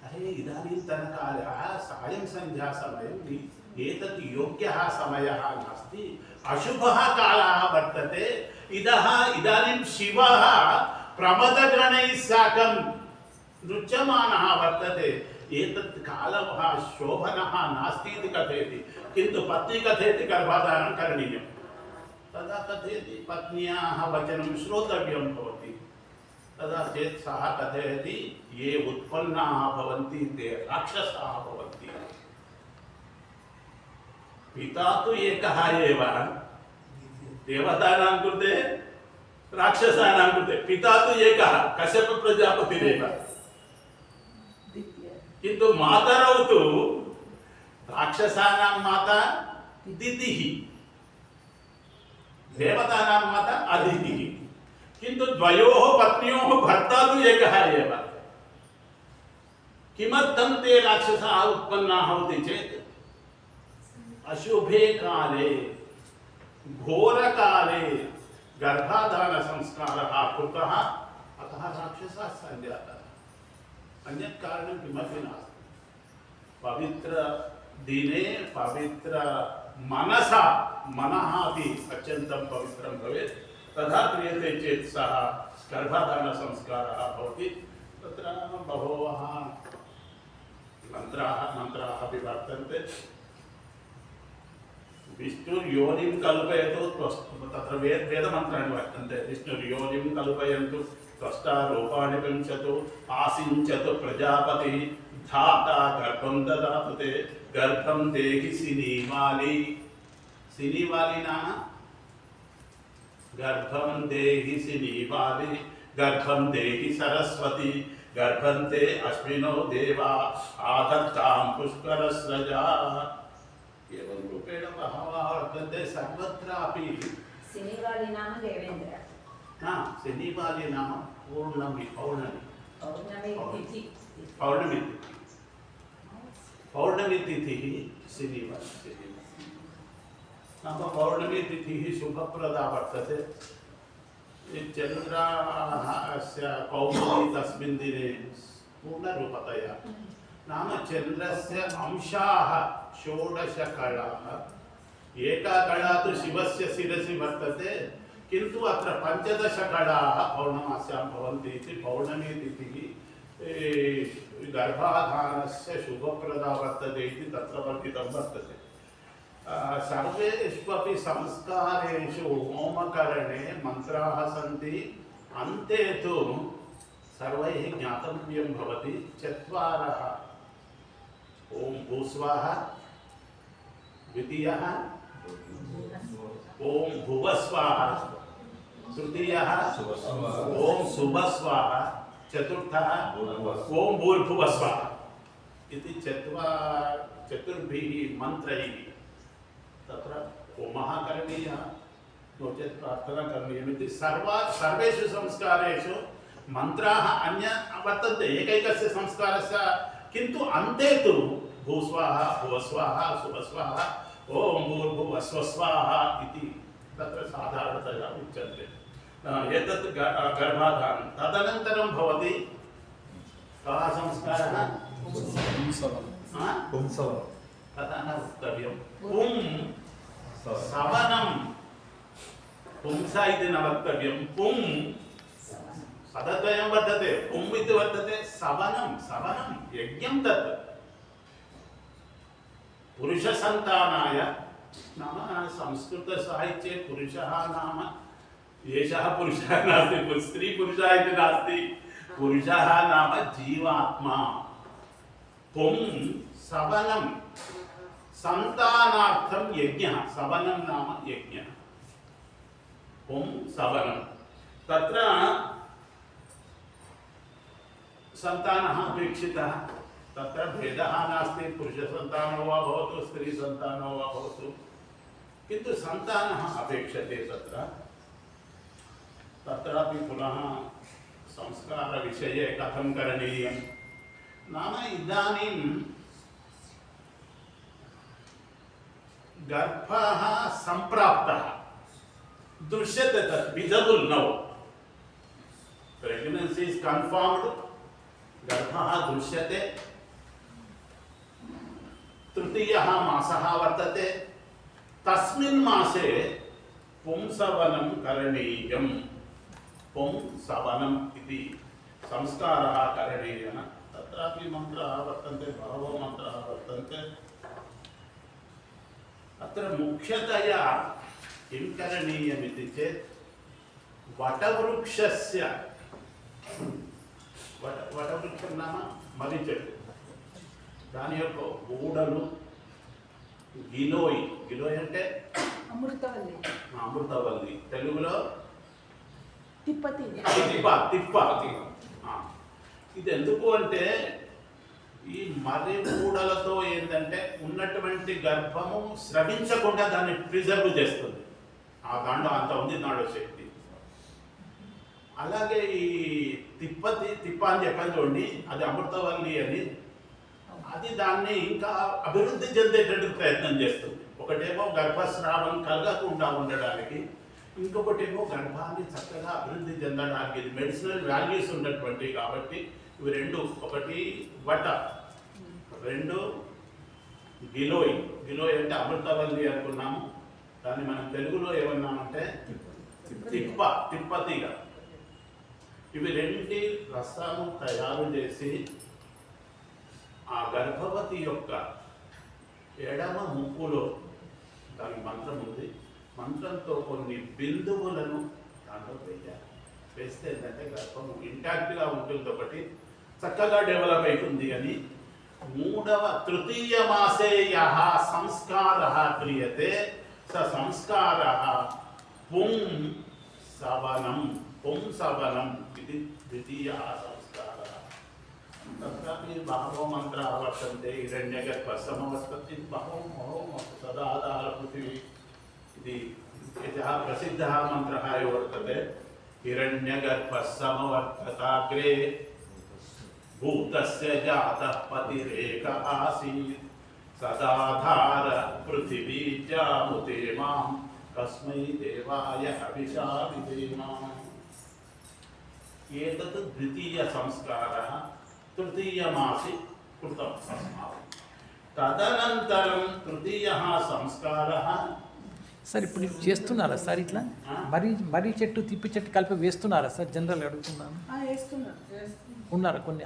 अरे इदानीन्तनकालः सायं सन्ध्यासमयम् एतत् योग्यः समयः नास्ति अशुभः कालः वर्तते इदानीं शिवः प्रमदगणैः साकं नृत्यमानः वर्तते एतत् कालः शोभनः नास्ति इति कथयति किन्तु पत्नी कथयति गर्भाधानं करणीयं तदा कथयति पत्न्याः वचनं श्रोतव्यं भवति तदा चेत् सः कथयति ये उत्पन्नाः भवन्ति ते राक्षसाः भवन्ति पिता तु एकः एव देवतानां कृते राक्षसानां कृते पिता तु एकः कश्यप प्रजापतिरेव किन्तु मातरौ तु राक्षसानां माता दितिः देवतानां माता अदितिः किन्तु द्वयोः पत्न्योः भर्ता तु एकः एव किमर्थं ते राक्षसाः उत्पन्नाः भवति चेत् अशुभे काले घोरकाले गर्भाधानसंस्कारः कृतः अतः राक्षसाः सञ्जाताः अन्यत् कारणं किमपि नास्ति पवित्र दिने पवित्र मनसा मनः अपि अत्यन्तं पवित्रं भवेत् तथा क्रियते चेत् सः गर्भाधानसंस्कारः भवति तत्र बहवः मन्त्राः अपि वर्तन्ते विष्णुर्योनिं कल्पयतु तत्र वेदमन्त्राणि वर्तन्ते विष्णुर्योनिं कल्पयन्तु त्वष्टा रूपाणि विंशतु आसिञ्चतु प्रजापतिः धाता गर्भं ददातु ते गर्भं देहि सिनीवाली नाम गर्भं देहि सिनीवाली गर्भं देहि सरस्वती गर्भन्ते अश्विनो देवा आदत्तां पुष्करस्रजा एवं रूपेण बहवः वर्तन्ते सर्वत्रापि सिनीवाली नाम देवेन्द्र सिनीवाली नाम पौर्णमी तिथिः सिनीवाली नाम पौर्णमी तिथिः शुभप्रदा वर्तते चन्द्रस्य कौमुदी तस्मिन् दिने पूर्णरूपतया नाम चन्द्रस्य अंशाः 16 कलाः एका कला तु शिवस्य शिरसि वर्तते किन्तु अत्र 15 कलाः पौर्णमास्यां भवन्ति इति पौर्णमी तिथिः गर्भाधानस्य शुभप्रदा वर्तते इति तत्र वर्णितं वर्तते सर्वेष्वपि संस्कारेषु होमकरणे मन्त्राः सन्ति अन्ते तु सर्वैः ज्ञातव्यं भवति 4 ओम भूस्वाहा द्वितीयः ओम भुवस्वाहा तृतीयः ओम शुभस्वाहा चतुर्थः ओम भूर्भुवस्वाहा इति चतुर्भिः मन्त्रैः तत्र होमः करणीयः नो चेत् प्रार्थना करणीयमिति सर्वेषु संस्कारेषु मन्त्राः अन्य वर्तन्ते एकैकस्य संस्कारस्य किन्तु अन्ते तु भूस्वाहा भुवस्वाहा शुभस्वाहा ओम भूर्भुवस्वस्वाहा इति तत्र साधारणतया उच्यन्ते एतत् गर्भाधानं तदनन्तरं भवति कः संस्कारः तथा न वक्तव्यं सवनं पुंसा इति न वक्तव्यं पदद्वयं वर्तते पुम् इति वर्तते सवनं यज्ञं तत् पुरुषसन्तानाय नाम संस्कृतसाहित्ये पुरुषः नाम एषः पुरुषः नास्ति स्त्री पुरुषः इति नास्ति पुरुषः नाम जीवात्मा पुम् सवनं सन्तानार्थं यज्ञः सवनं नाम यज्ञः पुम् सवनं तत्र सन्तानः अपेक्षितः तत्र भेदः नास्ति पुरुषसन्तानो वा भवतु स्त्रीसन्तानो वा भवतु किन्तु सन्तानः अपेक्षते तत्रापि पुनः संस्कारविषये कथं करणीयं नाम इदानीं गर्भः सम्प्राप्तः दृश्यते तत् visible now pregnancy is confirmed गर्भः दृश्यते तृतीयः मासः वर्तते तस्मिन् मासे पुंसवनं करणीयं पुंसवनम् इति संस्कारः करणीयः तत्रापि मन्त्राः वर्तन्ते बहवो मन्त्राः वर्तन्ते अत्र मुख्यतया किं करणीयमिति चेत् वटवृक्षस्य वटवृक्षं नाम मर्रि చెట్టు దాని యొక్క ఊడలు గిలోయి అంటే అమృతవల్లి తెలుగులో తిప్ప ఇది ఎందుకు అంటే ఈ మర్రి ఊడలతో ఏంటంటే ఉన్నటువంటి గర్భము స్రవించకుండా దాన్ని ప్రిజర్వ్ చేస్తుంది ఆ దాంట్లో అంత ఉంది నాడో శక్తి అలాగే ఈ తిప్ప అని చెప్పాను చూడండి అది అమృతవల్లి అని అది దాన్ని ఇంకా అభివృద్ధి చెందేటట్టు ప్రయత్నం చేస్తుంది ఒకటేమో గర్భస్రావం కలగకుండా ఉండడానికి ఇంకొకటేమో గర్భాన్ని చక్కగా అభివృద్ధి చెందడానికి ఇది మెడిసినల్ వాల్యూస్ ఉన్నటువంటివి కాబట్టి ఇవి రెండు ఒకటి వట రెండు గిలోయి అంటే అమృతవల్లి అనుకున్నాము దాన్ని మనం తెలుగులో ఏమన్నామంటే తిప్పతీగ ఇవి రెండి రసము తయారు చేసి ఆ గర్భవతి యొక్క ఎడమ ముక్కులో దాని మంత్రం ఉంది మంత్రంతో కొన్ని బిందువులను దాంట్లో వేయాలి వేస్తే ఏంటంటే గర్భము ఇంటాక్ట్గా ఉంటుంది ఒకటి చక్కగా డెవలప్ అవుతుంది అని మూడవ తృతీయ మాసే యః సంస్కారः క్రియతే స సంస్కారः పుంసవనం ఇది ద్వితీయ సంస్కారः तत्रापि बहवो मन्त्राः वर्तन्ते हिरण्यगर्भसमवर्तते बहवो सदाधारपृथिवी इति यः प्रसिद्धः मन्त्रः एव वर्तते हिरण्यगर्भसमवर्तताग्रे भूतस्य जातः पतिरेक आसीत् सदाधार पृथिवी जामुते मां कस्मै देवाय हविषा विधेम एतत् द्वितीयसंस्कारः तृतीयमासि कृतम् अस्माभिः तदनन्तरं तृतीयः संस्कारः సార్ ఇప్పుడు ఇది చేస్తున్నారా సార్ ఇట్లా మర్రి చెట్టు తిప్పి చెట్టు కలిపి వేస్తున్నారా సార్ జనరల్ అడుగుతున్నాను ఉన్నారా కొన్ని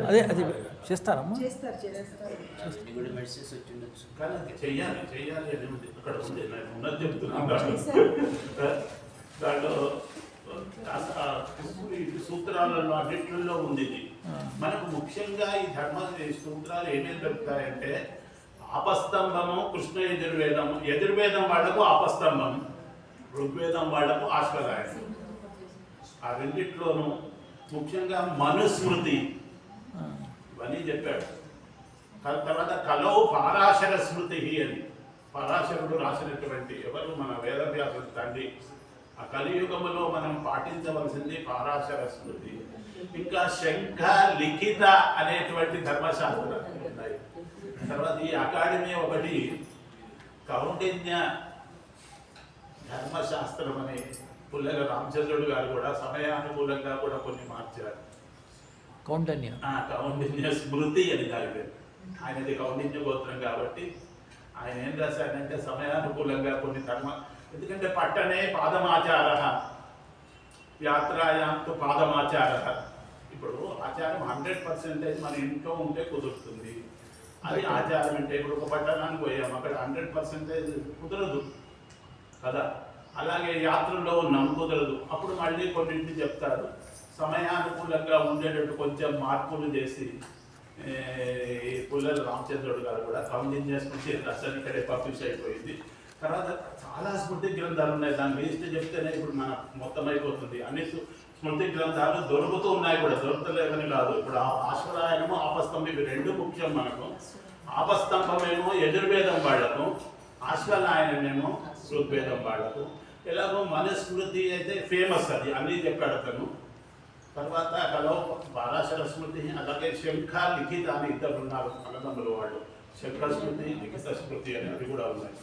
అదే అది చేస్తారమ్మా కానీ చెయ్యాలి అని ఉంది అక్కడ ఉంది నేను ఉన్నది చెప్తున్నాను దాంట్లో సూత్రాలలో అన్నింటిలో ఉంది ఇది మనకు ముఖ్యంగా ఈ ధర్మ సూత్రాలు ఏమేమి దొరుకుతాయంటే ఆపస్తంభము కృష్ణ యజుర్వేదం వాళ్లకు ఆపస్తంభం ఋగ్వేదం వాళ్లకు ఆశ్వదాయనం ఆ రెండిట్లోనూ ముఖ్యంగా మనుస్మృతి ఇవన్నీ చెప్పాడు తర్వాత కలౌ పారాశర స్మృతి అని పరాశరుడు రాసినటువంటి ఎవరు మన వేదవ్యాసుడు తండ్రి ఆ కలియుగములో మనం పాటించవలసింది పారాశర స్మృతి ఇంకా శంఖ లిఖిత అనేటువంటి ధర్మశాస్త్రాలు ఉన్నాయి తర్వాత ఈ అకాడమీ ఒకటి కౌండిన్య ధర్మశాస్త్రం అనే పుల్లెల రామచంద్రుడు గారు కూడా సమయానుకూలంగా కూడా కొన్ని మార్చారు కౌండిన్య స్మృతి అని దాని పేరు ఆయనది కౌండిన్య గోత్రం కాబట్టి ఆయన ఏం రాశాడంటే సమయానుకూలంగా కొన్ని ఎందుకంటే పట్టణే పాదమాచార యాత్రాయాంతు పాదమాచార ఇప్పుడు ఆచారం 100% మన ఇంట్లో ఉంటే కుదురుతుంది అది ఆచారం అంటే ఇప్పుడు ఒక పట్టణానికి పోయాము అక్కడ 100% కుదరదు కదా అలాగే యాత్రలో ఉన్నాం కుదరదు అప్పుడు మళ్ళీ కొన్నింటి చెప్తారు సమయానుకూలంగా ఉండేటట్టు కొంచెం మార్పులు చేసి పుల్లల రామచంద్రుడు గారు కూడా కౌండిన్య స్మృతి అసలు ఇక్కడే పబ్లిష్ అయిపోయింది తర్వాత చాలా స్మృతి గ్రంథాలు ఉన్నాయి దాని లిస్ట్ చెప్తేనే ఇప్పుడు మన మొత్తం అయిపోతుంది అన్ని స్మృతి గ్రంథాలు దొరుకుతూ ఉన్నాయి కూడా దొరకలేదని కాదు ఇప్పుడు ఆశ్వరాయనము ఆపస్తంభం ఇవి రెండు ముఖ్యం మనకు ఆపస్తంభమేమో యజుర్వేదం వాళ్లకు ఆశ్వరాయనమేమో ఋగ్వేదం వాళ్లకు ఎలాగో మనుస్మృతి అయితే ఫేమస్, అది అన్నీ చెప్పాడు అతను. తర్వాత కలో బాలాశర స్మృతి, అలాగే శంఖ లిఖిత అని ఇద్దరు ఉన్నారు అన్నదమ్ములు వాళ్ళు. శంఖ స్మృతి, లిఖిత స్మృతి అని అవి కూడా ఉన్నాయి.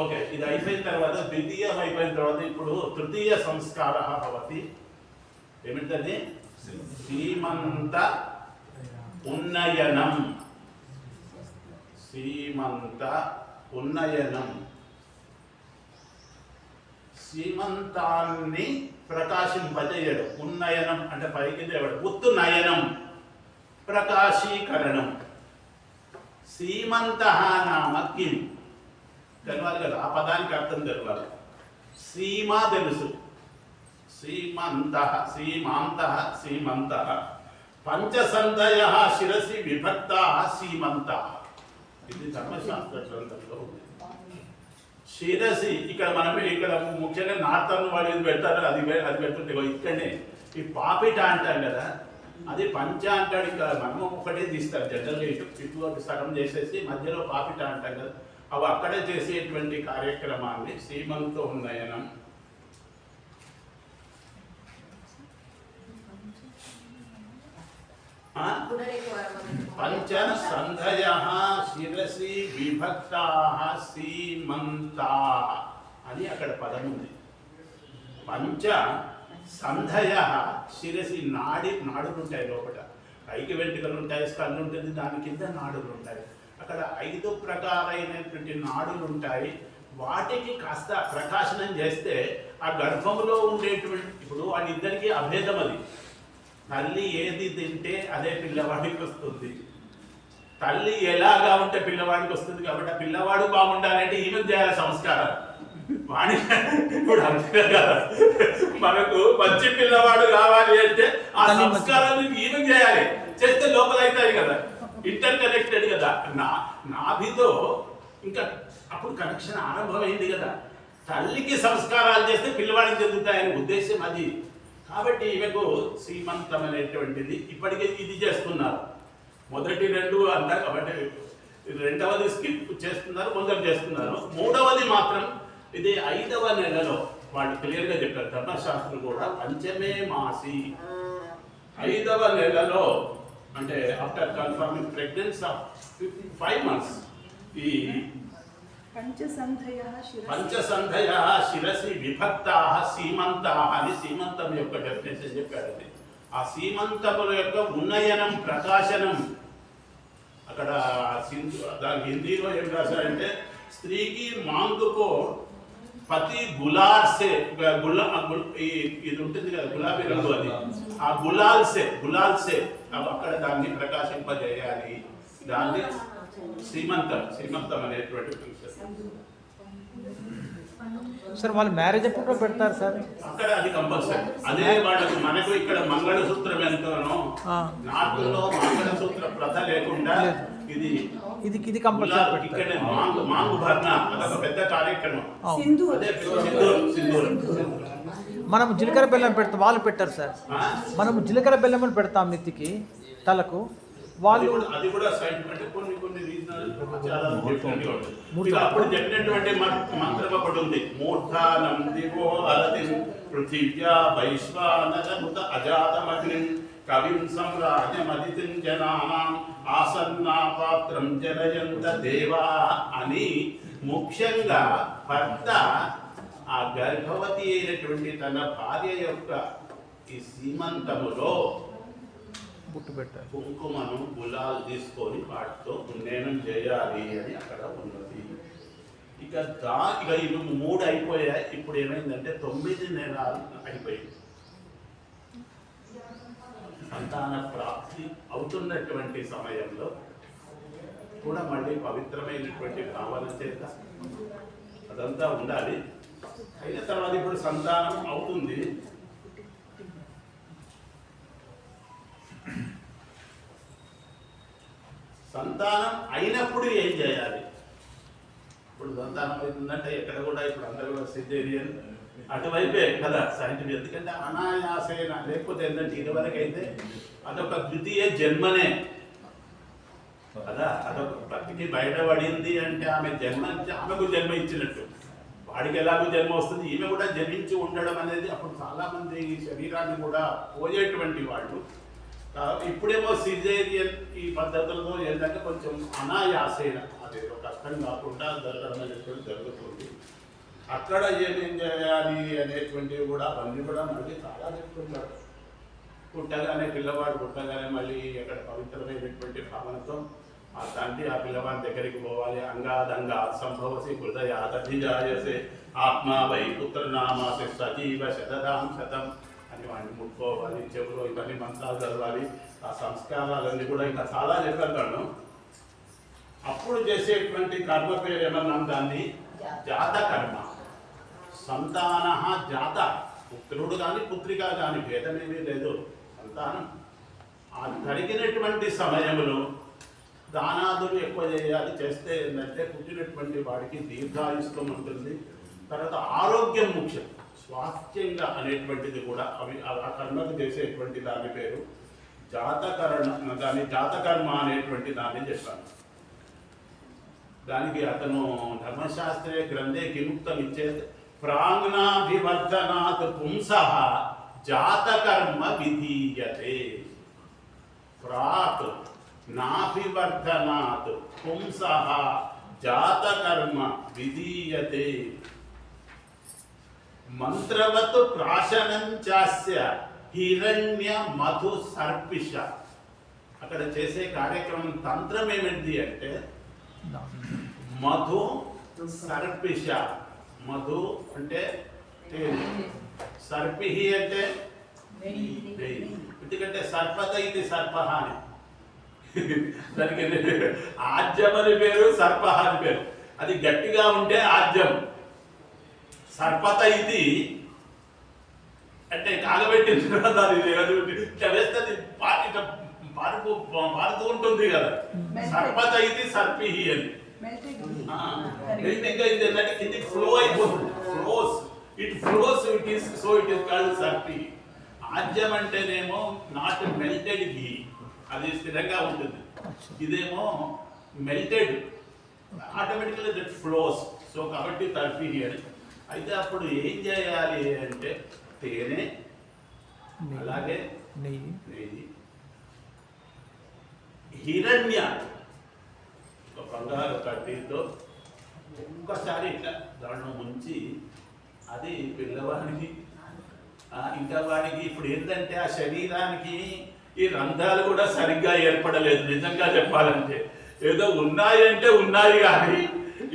ఓకే, ఇది అయిపోయిన తర్వాత ద్వితీయం అయిపోయిన తర్వాత ఇప్పుడు తృతీయ సంస్కార భవతి. ఏమిటది? సీమంత ఉన్నయనం. సీమంత ఉన్నయనం. సీమంతాన్ని ప్రకాశింపజేయడం. ఉన్నయనం అంటే పైకి తేవడం. ఉత్తు నయనం ప్రకాశీకరణం. సీమంత నామ కిం తెలవాలి కదా, ఆ పదానికి అర్థం తెలవాలి. సీమ తెలుసు, సీమంత సీమాంత సీమంత. పంచసంధయ శిరసి విభక్త సీమంత. ఇది ధర్మశాస్త్ర గ్రంథంలో ఉంది. శిరసి ఇక్కడ మనం ఇక్కడ ముఖ్యంగా నార్తర్న్ వాళ్ళు ఇది పెడతారు, అది పెడుతుంటే ఇక్కడనే ఈ పాపిట అంటాం కదా, అది పంచ అంటాడు. ఇంకా మనము ఒకటే తీస్తారు జనరల్గా, ఇటు సగం చేసేసి మధ్యలో పాపిట అంటాం కదా, అవి అక్కడే చేసేటువంటి కార్యక్రమాన్ని సీమంతో ఉన్నయనం. పంచ సంధయ శిరసి విభక్తా సీమంతా అని అక్కడ పదం ఉంది. పంచ సంధయ శిరసి నాడులు ఉంటాయి లోపల, పైకి వెంట్రుకలు ఉంటాయి, స్కల్ ఉంటుంది, దాని కింద నాడులు ఉంటాయి. అక్కడ 5 ప్రకారైనటువంటి నాడులు ఉంటాయి. వాటికి కాస్త ప్రకాశనం చేస్తే ఆ గర్భంలో ఉండేటువంటి, ఇప్పుడు వాళ్ళిద్దరికీ అభేదం అది. తల్లి ఏది తింటే అదే పిల్లవాడికి వస్తుంది, తల్లి ఎలాగా ఉంటే పిల్లవాడికి వస్తుంది. కాబట్టి ఆ పిల్లవాడు బాగుండాలంటే ఈమె చేయాలి సంస్కారం. వాడి ఇప్పుడు అంతే కదా, మనకు మంచి పిల్లవాడు కావాలి అంటే ఆ సంస్కారాలు ఈమె చేయాలి. చేస్తే లోపల అవుతాయి కదా, ఇంటర్ కనెక్టెడ్ కదా. నాభితో ఇంకా అప్పుడు కనెక్షన్ ఆరంభమైంది కదా. తల్లికి సంస్కారాలు చేస్తే పిల్లవాడికి చెందుతాయనే ఉద్దేశం అది. కాబట్టి ఈమెకు సీమంతం అనేటువంటిది ఇప్పటికే ఇది చేస్తున్నారు. మొదటి 2 అంతా, కాబట్టి 2వది స్కిప్ చేస్తున్నారు, కొందరు చేస్తున్నారు. 3వది మాత్రం ఇది 5వ నెలలో వాళ్ళు క్లియర్గా చెప్పారు ధర్మశాస్త్రం కూడా. పంచమే మాసి 5వ నెలలో, అంటే after confirming pregnancy of 5 months, ఈ పంచసంధయ శిరసి విభక్తా సీమంతా అని సీమంతం యొక్క డెఫినేషన్ చెప్పారు. ఆ సీమంతముల యొక్క ఉన్నయనం, ప్రకాశనం. అక్కడ దాని హిందీలో ఏం రాశారంటే, స్త్రీకి మాంగుకో పతి గులాల్సే, ఇది ఉంటుంది కదా గులాబీ రంగు, అది ఆ గులాల్సే అక్కడ దాన్ని ప్రకాశింపజేయాలి. దాన్ని శ్రీమంతం అనేటువంటి సార్. వాళ్ళు మ్యారేజ్ ఎప్పుడు పెడతారు సార్? అక్కడ అది కంపల్సరీ. అదే వాళ్ళకి మనకు ఇక్కడ మంగళసూత్రం ఎంతనో, నార్త్లో మంగళసూత్ర ప్రథ లేకుండా ఇది కంపల్సరీ. ఇక్కడ మాంగు భర్ణ అదొక పెద్ద కార్యక్రమం. మనం జీలకర్ర బెల్లం పెడతాం, వాళ్ళు పెట్టారు సార్. మనం జీలకర్ర బెల్లం పెడతాం నెత్తికి, తలకు. వాళ్ళు అది కూడా అంటే కొన్ని రీజనల్ చాలా డిఫరెంట్ గా ఉంటుంది. అప్పుడు చెప్పినటువంటి మంత్రం ఒకటి ఉంది. మూర్ధానం దివో అరతి పృథివ్యా వైశ్వానరముత అజాతమగ్నిం కవిం సంరాజ్యమదితిం జనానాం ఆసన్నా పాత్రం జనయంత దేవా అని ముఖ్యంగా భర్త ఆ గర్భవతి అయినటువంటి తన భార్య యొక్క ఈ సీమంతములో బుట్టు పెట్టాలి, కుంకుమను గులాలు తీసుకొని వాటితో పుణ్యనం చేయాలి అని అక్కడ ఉన్నది. ఇక ఇవి 3 అయిపోయాయి. ఇప్పుడు ఏమైందంటే 9 నెలలు అయిపోయింది. సంతాన ప్రాప్తి అవుతున్నటువంటి సమయంలో కూడా మళ్ళీ పవిత్రమైనటువంటి భావన చేత అదంతా ఉండాలి. అయిన తర్వాత ఇప్పుడు సంతానం అవుతుంది. సంతానం అయినప్పుడు ఏం చేయాలి? ఇప్పుడు సంతానం అవుతుందంటే ఎక్కడ కూడా ఇప్పుడు అందరూ సిజేరియన్ అటువైపే కదా సైంటిఫిక్. ఎందుకంటే అనాయాసేన, లేకపోతే ఏంటంటే ఇదివరకైతే అదొక ద్వితీయ జన్మనే కదా. అదొక ప్రతికి బయటపడింది అంటే ఆమె ఆమెకు జన్మ ఇచ్చినట్టు. వాడికి ఎలాగో జన్మ వస్తుంది, ఈమె కూడా జన్మించి ఉండడం అనేది అప్పుడు చాలామంది ఈ శరీరాన్ని కూడా పోయేటువంటి వాళ్ళు. ఇప్పుడేమో సిజేరియన్ ఈ పద్ధతులతో ఏంటంటే కొంచెం అనాయాసేన, అదేదో కష్టం కాకుండా జరగడం అనేటువంటి జరుగుతుంది. అక్కడ ఏమేం చేయాలి అనేటువంటివి కూడా అవన్నీ కూడా మళ్ళీ చాలా చెప్తుంటారు. పుట్టగానే పిల్లవాడు పుట్టగానే మళ్ళీ ఎక్కడ పవిత్రమైనటువంటి భావనతో ఆ తండ్రి ఆ పిల్లవాడి దగ్గరికి పోవాలి. అంగాదంగా సంభవసి హృదయాదభిజాయసే ఆత్మా వై పుత్రనామాసి సజీవ శతదాం శతం అని వాడిని ముట్టుకోవాలి, చెవులో ఇవన్నీ మంత్రాలు చదవాలి. ఆ సంస్కారాలన్నీ కూడా ఇంకా చాలా చెప్పాను. అప్పుడు చేసేటువంటి కర్మ పేరు ఏమన్నా దాన్ని జాత కర్మ. సంతాన జాత, పుత్రుడు కానీ పుత్రిక కానీ భేదమేమీ లేదు. సంతానం ఆ కలిగినటువంటి సమయంలో దానాదులు ఎక్కువ చేయాలి. చేస్తే ఏంటంటే పుట్టినటువంటి వాడికి దీర్ఘాయుస్తం ఉంటుంది. తర్వాత ఆరోగ్యం ముఖ్యం, స్వాస్థ్యంగా అనేటువంటిది కూడా అవి ఆ కర్మకు చేసేటువంటి దాని పేరు జాతకర్మ. దాని జాతకర్మ అనేటువంటి దాన్ని చెప్పాను. దానికి అతను ధర్మశాస్త్రే గ్రంథే కిముక్తం ఇచ్చేది ప్రాంగ్నాభివర్ధనాత్ పుంసః జాతకర్మ విధీయతే. ప్రాక్ నాభివర్ధనాత్ పుంసః జాతకర్మ విధీయతే. మంత్రవత్ ప్రాశనం చాస్య హిరణ్య మధు సర్పిష. అక్కడ చేసే కార్యక్రమం తంత్రం ఏమిటి అంటే మధు సర్పిష. మధు అంటే సర్పిహి అంటే ఎందుకంటే సర్పత ఇది సర్ప అని, దానికి ఆజ్యం అని పేరు, సర్ప అని పేరు. అది గట్టిగా ఉంటే ఆజ్యం. సర్పత ఇది అంటే కాగబెట్టిన దాని ఇట్లా వేస్తే పారుతూ ఉంటుంది కదా. సర్పత ఇది సర్పిహి అని. మెల్టింగ్ ఇది ఏంటంటే కిందికి ఫ్లో అయిపోతుంది. Flows, it flows, it is so it is called సర్పి. ఆజ్యం అంటేనేమో నాట్ మెల్టెడ్ ఘీ, అది స్థిరంగా ఉంటుంది. ఇదేమో melted, automatically that flows. So కాబట్టి సర్పి అని. అయితే అప్పుడు ఏం చేయాలి అంటే తేనె, అలాగే నెయ్యి, హిరణ్య ఒక బంగారు కడ్డీతో ఒక్కసారి ఇట్లా దాంట్లో ముంచి అది పిల్లవాడికి ఇంకా వాడికి ఇప్పుడు ఏంటంటే ఆ శరీరానికి ఈ రంధ్రాలు కూడా సరిగ్గా ఏర్పడలేదు. నిజంగా చెప్పాలంటే ఏదో ఉన్నాయంటే ఉన్నాయి కానీ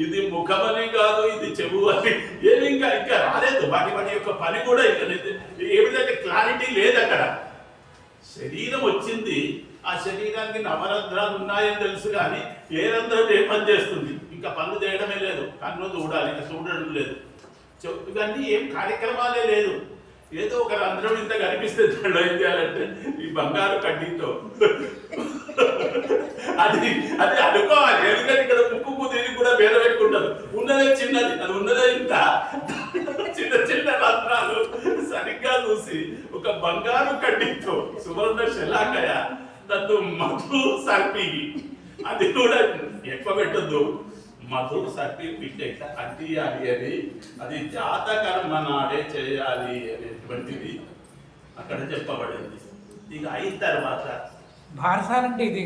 ఇది ముఖమని కాదు, ఇది చెవు అని ఏమి ఇంకా రాలేదు. వాటి యొక్క పని కూడా ఇంకా ఏ విధంగా క్లారిటీ లేదు. అక్కడ శరీరం వచ్చింది, ఆ శరీరానికి నవరంధ్రాలు ఉన్నాయని తెలుసు కానీ ఏ రంధ్రం ఏ పని చేస్తుంది ఇంకా పనులు చేయడమే లేదు. కన్ను చూడాలి, ఇంకా చూడడం లేదు. కానీ ఏం కార్యక్రమాలే లేదు. ఏదో ఒక రంధ్రం ఇంత కనిపిస్తే దాంట్లో ఏం చేయాలంటే ఈ బంగారు కడ్డీతో అది అది అనుకోవాలి. ఎందుకంటే ఇక్కడ ముక్కు దీనికి కూడా భేద పెట్టుకుంటారు. ఉన్నదే చిన్నది, అది ఉన్నదే ఇంత చిన్న చిన్న రంధ్రాలు సరిగ్గా చూసి ఒక బంగారు కడ్డీతో సువర్ణ శలాకయ తను మధు సర్పి, అది కూడా ఎక్కువ పెట్టద్దు, మధు సర్పి పిట్టెక్క అంటియాలి అని, అది జాతకర్మ నాడే చేయాలి అనేటువంటిది అక్కడ చెప్పబడింది. ఇక అయిన తర్వాత బారసాల అంటే ఇది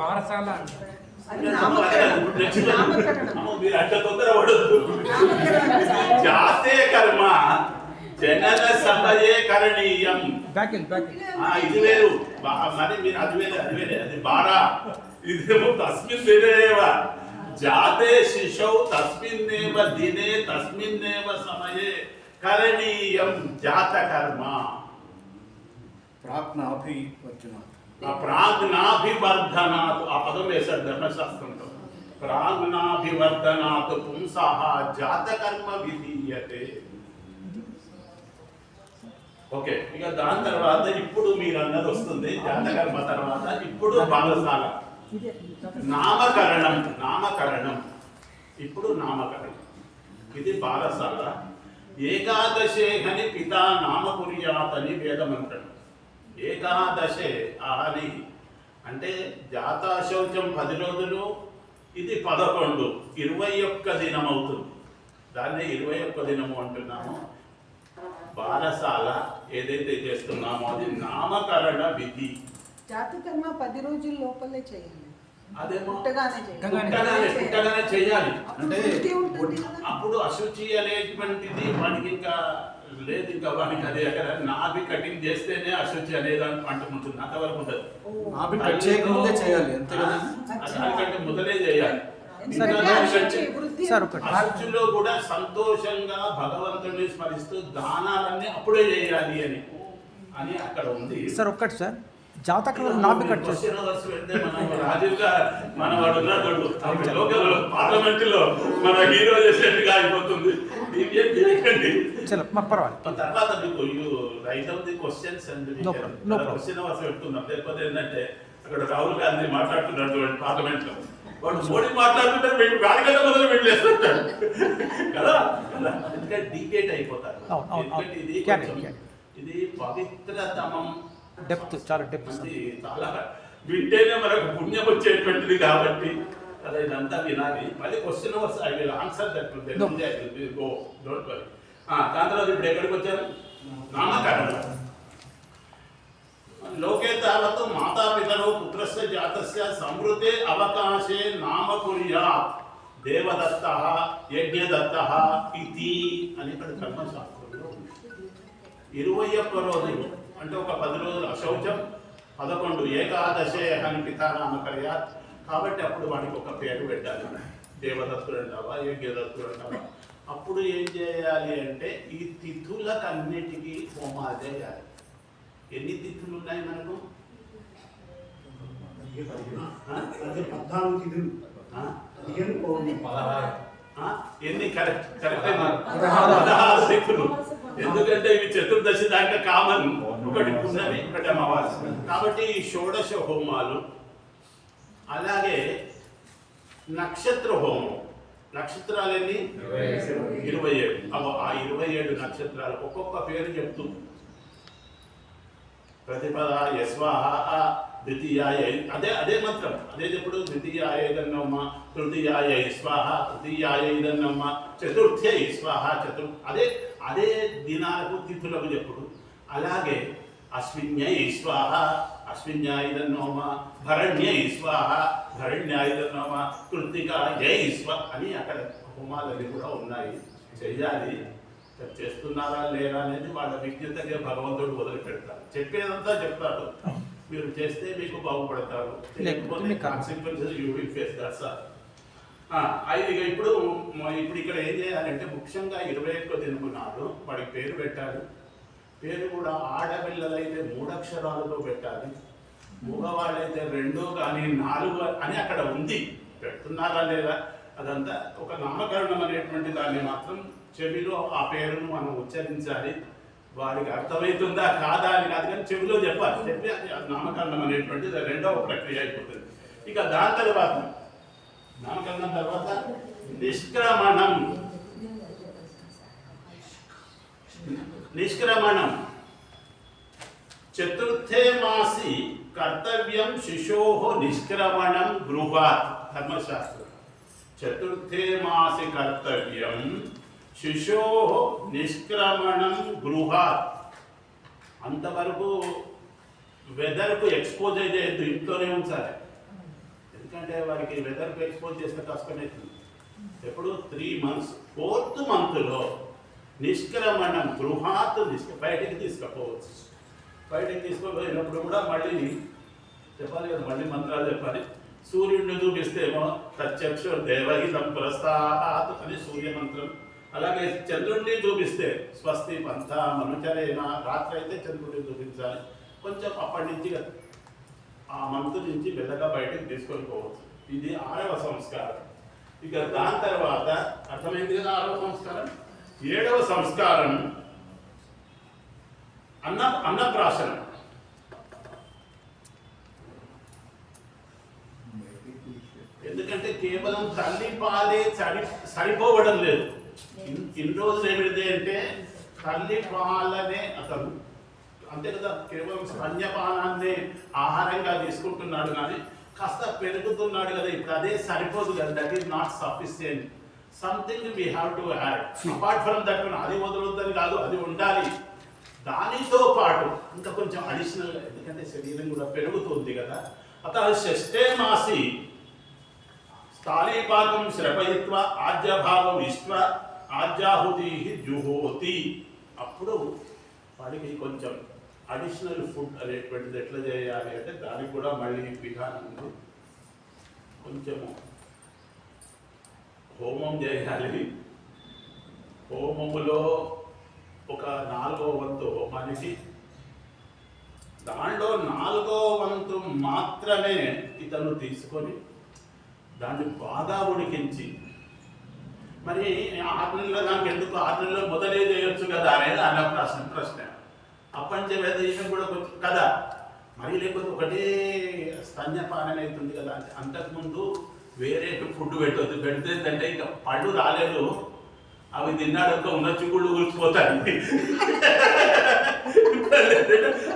బారసాల మీరు అట్లా తొందర పడద్దు. జాతే కర్మ జనన సమయే కరణీయం. ఇది వేరు, మరి మీరు అది వేరే అది బారా. ఇదేమో తస్మిన్ వేరేవా జాతే శిశౌ తస్మిన్నేవ దినే తస్మిన్నేవ సమయే కరణీయం జాత కర్మ. ప్రాజ్ఞాభివర్ధనాత్ ఆ పదం వేశారు ధర్మశాస్త్రంలో. ప్రాజ్ఞాభివర్ధనాత్ పుంసః జాతకర్మ విధీయతే. ఓకే, ఇక దాని తర్వాత ఇప్పుడు మీరు అన్నది వస్తుంది. జాతకర్మ తర్వాత ఇప్పుడు బాలసాల నామకరణం. ఇప్పుడు నామకరణం ఇది బాలసాల. ఏకాదశేహని పితా నామకుర్యాత్ అని వేదమంత్రం. ఏకాదశే ఆహని అంటే జాతాశౌచం 10 రోజులు, ఇది 11, 21 దినం అవుతుంది. దాన్ని 21 దినము అంటున్నాము. బారసాల ఏదైతే చేస్తున్నామో అది నామకరణ విధి. జాతకర్మ 10 రోజుల లోపలే చేయాలి. అదేమో పుట్టగానే చేయాలి. పుట్టగానే చేయాలి. అప్పుడు వృత్తి ఉంటుంది కదా. అప్పుడు అశుచి అనేటువంటిది వాడికి ఇంకా లేదు, ఇంకా వాడికి అదే అక్కడ నాభి కటింగ్ చేస్తేనే అశుచి అనేది అంటుకుంటుంది, అంతవరకు ఉండదు. నాభి కట్ చేయకముందే చేయాలి అంతే కదా. దానికంటే మొదలే చేయాలి. సార్ ఒకటి అశుచిలో కూడా సంతోషంగా భగవంతుడిని స్మరిస్తూ దానాలన్నీ అప్పుడే చేయాలి అని అక్కడ ఉంది. సార్ ఒక్కటి సార్, జాతకంలో నాభి కట్ చేసి పార్లమెంట్ లో మన హీరో చేసేట్టుగా అయిపోతుంది. చలో మాకు పర్వాలేదు. తర్వాత మీకు right of the questions and No problem. Question hours పెడుతున్నాం. లేకపోతే ఏంటంటే అక్కడ రాహుల్ గాంధీ మాట్లాడుతున్నటువంటి పార్లమెంట్ లో వాడు మోడీ మాట్లాడుతుంటారు, వీళ్ళు వాడికంటే మొదలు వీళ్ళు వేస్తుంటారు కదా. ఎందుకంటే డికేట్ అయిపోతారు. ఎందుకంటే ఇది పవిత్రతమం, డెప్త్, చాలా డెప్త్, చాలా వింటేనే మనకు పుణ్యం వచ్చేటువంటిది కాబట్టి అదే ఇదంతా వినాలి. మళ్ళీ question hours I will answer that go don't worry. దాని తర్వాత ఇప్పుడు ఎక్కడికి వచ్చారు? నామకరణం. లోకే తావత్ మాతాపితరౌ పుత్రస్య జాతస్య సమృతే అవకాశే నామకుర్యాత్ దేవదత్తః యజ్ఞదత్తః ఇతి అని ఇక్కడ కర్మశాస్త్రంలో ఉంది. 21 రోజులు అంటే ఒక 10 రోజులు అశౌచం, 11 ఏకాదశే అని పితానామకర్యాత్. కాబట్టి అప్పుడు వాడికి ఒక పేరు పెట్టాలి. దేవదత్తుడు అంటావా, యజ్ఞదత్తుడు అంటావా. అప్పుడు ఏం చేయాలి అంటే ఈ తిథులకన్నిటికీ హోమాలు చేయాలి. ఎన్ని తిథులు ఉన్నాయి మనకు? 14 తిథులు. ఎన్ని? కరెక్ట్ 16 తిథులు. ఎందుకంటే ఇవి చతుర్దశి దాకా కామన్. ఒకటి పున్నమి, ఒకటి అమావాస్య. కాబట్టి ఈ షోడశ హోమాలు, అలాగే నక్షత్ర హోమం. నక్షత్రాలు ఎన్ని? 27. ఆ 27 నక్షత్రాలు ఒక్కొక్క పేరు చెప్తూ ప్రతిపద యస్వాహ ద్వితీయాయ, అదే మంత్రం అదే చెప్పుడు. ద్వితీయాయ ఇదన్నమ్మ, తృతీయాయ స్వాహ, తృతీయాయ ఇదన్నమ్మ, చతుర్థే స్వాహ, అదే దినాలకు తిథులకు చెప్పుడు. అలాగే అశ్విన్యై స్వాహ, అశ్విన్యాయుధన్నోమ, భరణ్యై స్వాహ, భరణ్యాయుధన్నోమ, కృత్తికాయై స్వ అని అక్కడ హోమాలన్నీ కూడా ఉన్నాయి. చేయాలి. చేస్తున్నారా లేరా అనేది వాళ్ళ విజ్ఞతగా భగవంతుడు వదిలి పెడతారు. చెప్పేదంతా చెప్తాడు, మీరు చేస్తే మీకు బాగుపడతారు, లేకపోతే consequences you will face. That's all. ఇప్పుడు ఇక్కడ ఏం చేయాలంటే ముఖ్యంగా 21 దినము నాడు వాడికి పేరు పెట్టాలి. పేరు కూడా ఆడపిల్లలైతే 3 అక్షరాలతో పెట్టాలి, మగవాళ్ళైతే 2 కానీ 4 అని అక్కడ ఉంది. పెడుతున్నారా లేదా అదంతా ఒక నామకరణం అనేటువంటి దాన్ని మాత్రం చెవిలో ఆ పేరును మనం ఉచ్చరించాలి. వాడికి అర్థమవుతుందా కాదా అని కాదు, కానీ చెవిలో చెప్పాలి. చెప్పి అది నామకరణం అనేటువంటిది రెండవ ప్రక్రియ అయిపోతుంది. ఇక దాని తర్వాత నామకరణం తర్వాత నిష్క్రమణం. నిష్క్రమణం చతుర్థే మాసి కర్తవ్యం శిశోః నిష్క్రమణం గృహాత్. ధర్మశాస్త్రం. చతుర్థే మాసి కర్తవ్యం శిశోః నిష్క్రమణం గృహాత్. అంతవరకు వెదర్కు ఎక్స్పోజ్ చేయొద్దు, ఇంట్లోనే ఉంచాలి. ఎందుకంటే వారికి వెదర్కు ఎక్స్పోజ్ చేస్తే కష్టమవుతుంది. ఎప్పుడు 3 months, 4th monthలో నిష్క్రమణం గృహాత్. బయటికి తీసుకుపోవచ్చు. బయటికి తీసుకుపోయినప్పుడు కూడా మళ్ళీ చెప్పాలి కదా, మళ్ళీ మంత్రాలు చెప్పాలి. సూర్యుడిని చూపిస్తేమో తచ్చక్షు దేవహితం ప్రస్థాత్ అని సూర్య మంత్రం. అలాగే చంద్రుడిని చూపిస్తే స్వస్తి పంథ మనుచరేణ. రాత్రి అయితే చంద్రుడిని చూపించాలి. కొంచెం అప్పటి నుంచి ఆ మంత్ నుంచి మెల్లగా బయటకు తీసుకొని పోవచ్చు. ఇది 6వ సంస్కారం. ఇక దాని తర్వాత అర్థమైంది కదా 6వ సంస్కారం. 7వ సంస్కారం అన్నప్రాశనం. ఎందుకంటే కేవలం తల్లి పాలే సరిపోవడం లేదు. ఇన్ని రోజులు ఏమిటి అంటే తల్లి పాలనే అతను అంతే కదా, కేవలం స్తన్యపానాన్ని ఆహారంగా తీసుకుంటున్నాడు, కానీ కాస్త పెరుగుతున్నాడు కదా. ఇప్పుడు అదే సరిపోదు కదా, that is not sufficient. Something we have to add. Apart from that అది వదలొద్దని కాదు, అది ఉండాలి. దానితో పాటు ఇంకా కొంచెం అడిషనల్, ఎందుకంటే శరీరం కూడా పెరుగుతుంది కదా. అత షష్ఠే మాసి స్థాళీపాకం శ్రపయిత్వ ఆజ్యభాగం ఇష్ట్వ ఆజ్యాహుతి జుహోతి. అప్పుడు వాడికి కొంచెం అడిషనల్ ఫుడ్ అనేటువంటిది ఎట్లా చేయాలి అంటే దానికి కూడా మళ్ళీ విధానం ఉంది. కొంచెము హోమం చేయాలి. హోమములో ఒక 4వ వంతు హోమానికి, దాంట్లో 4వ వంతు మాత్రమే ఇతను తీసుకొని దాన్ని బాగా ఉడికించి, మరి 6 నెలల దానికి ఎందుకు 6 నెలల్లో మొదలే చేయొచ్చు కదా అనేది అన్న ప్రశ్న. అప్పంచవేద ఈయన కూడా కొంచెం కదా, మరి లేకపోతే ఒకటే స్తన్యపానం అవుతుంది కదా. అంతకుముందు వేరే ఫుడ్ పెట్టొద్దు. పెడితే ఏంటంటే ఇక పళ్ళు రాలేదు, అవి తిన్నాడక ఉన్న చిగుళ్ళు ఊరిపోతాయి.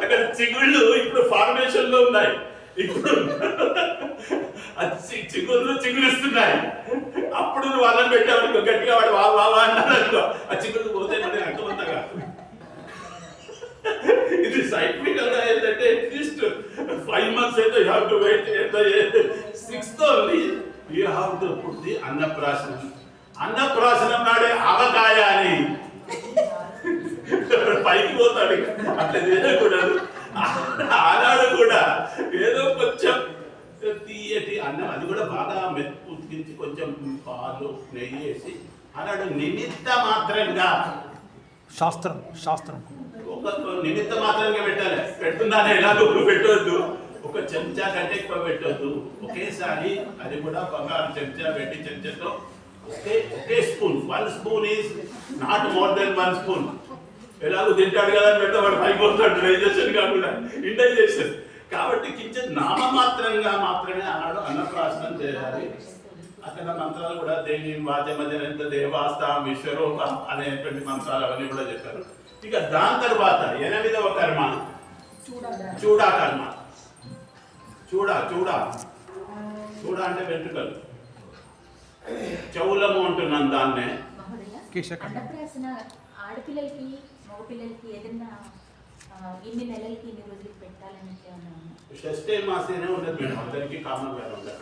అక్కడ చిగుళ్ళు ఇప్పుడు ఫార్మేషన్ లో ఉన్నాయి. ఇప్పుడు చిగురిస్తున్నాయి. అప్పుడు నువ్వు అన్నం పెట్టావు గట్టిగా వాడు వా అన్నాడు, ఆ చిగుళ్ళు పోతే అర్థమంతగా. ఇది సైంటిఫికల్ గా ఏంటంటే అట్లీస్ట్ 5 months అయితే you have to wait. 6th only you have to put the annaprasanam. అన్నప్రాసనం నాడే అవకాయ అని పైకి పోతాడు. అట్లా చేయకూడదు. ఆనాడు కూడా ఏదో కొంచెం తీయటి అన్నం, అది కూడా బాగా ఉతికించి కొంచెం పాలు నెయ్యి వేసి ఆనాడు నిమిత్త మాత్రంగా, శాస్త్రం ఒక నిమిత్త మాత్రంగా పెట్టాలి. పెడుతున్నానే ఎలాగో పెట్టవద్దు, ఒక చెంచా కంటే ఎక్కువ పెట్టవద్దు. ఒకేసారి అది కూడా బంగారు చెంచా పెట్టి చెంచాతో ఒకే spoon, 1 spoon is not more than 1 spoon. ఎలాగో తింటాడు కదా అని పెడితే వాడు పైపోతాడు. డైజెషన్ కాకుండా ఇండైజెషన్ కాబట్టి కించిత్ నామమాత్రంగా మాత్రమే అన్నాడు అన్నప్రాసనం చేయాలి. అక్కడ మంత్రాలు కూడా దేవి వాద్యమజనంత దేవాస్తాం విశ్వరూప అనేటువంటి మంత్రాలు అవన్నీ కూడా చెప్పారు. ఇక దాని తర్వాత 8వ కర్మ చూడా కర్మ. చూడా అంటే వెంట్రుకలు, చౌలము అంటున్నాను దాన్నే. అన్నప్రాసన ఆడపిల్లలకి మగపిల్లలకి ఏదైనా ఇన్ని నెలలకి ఇన్ని రోజులకి పెట్టాలని షష్ఠే మాసేనే ఉండదు మేడం, అందరికీ కామన్ గా ఉండదు.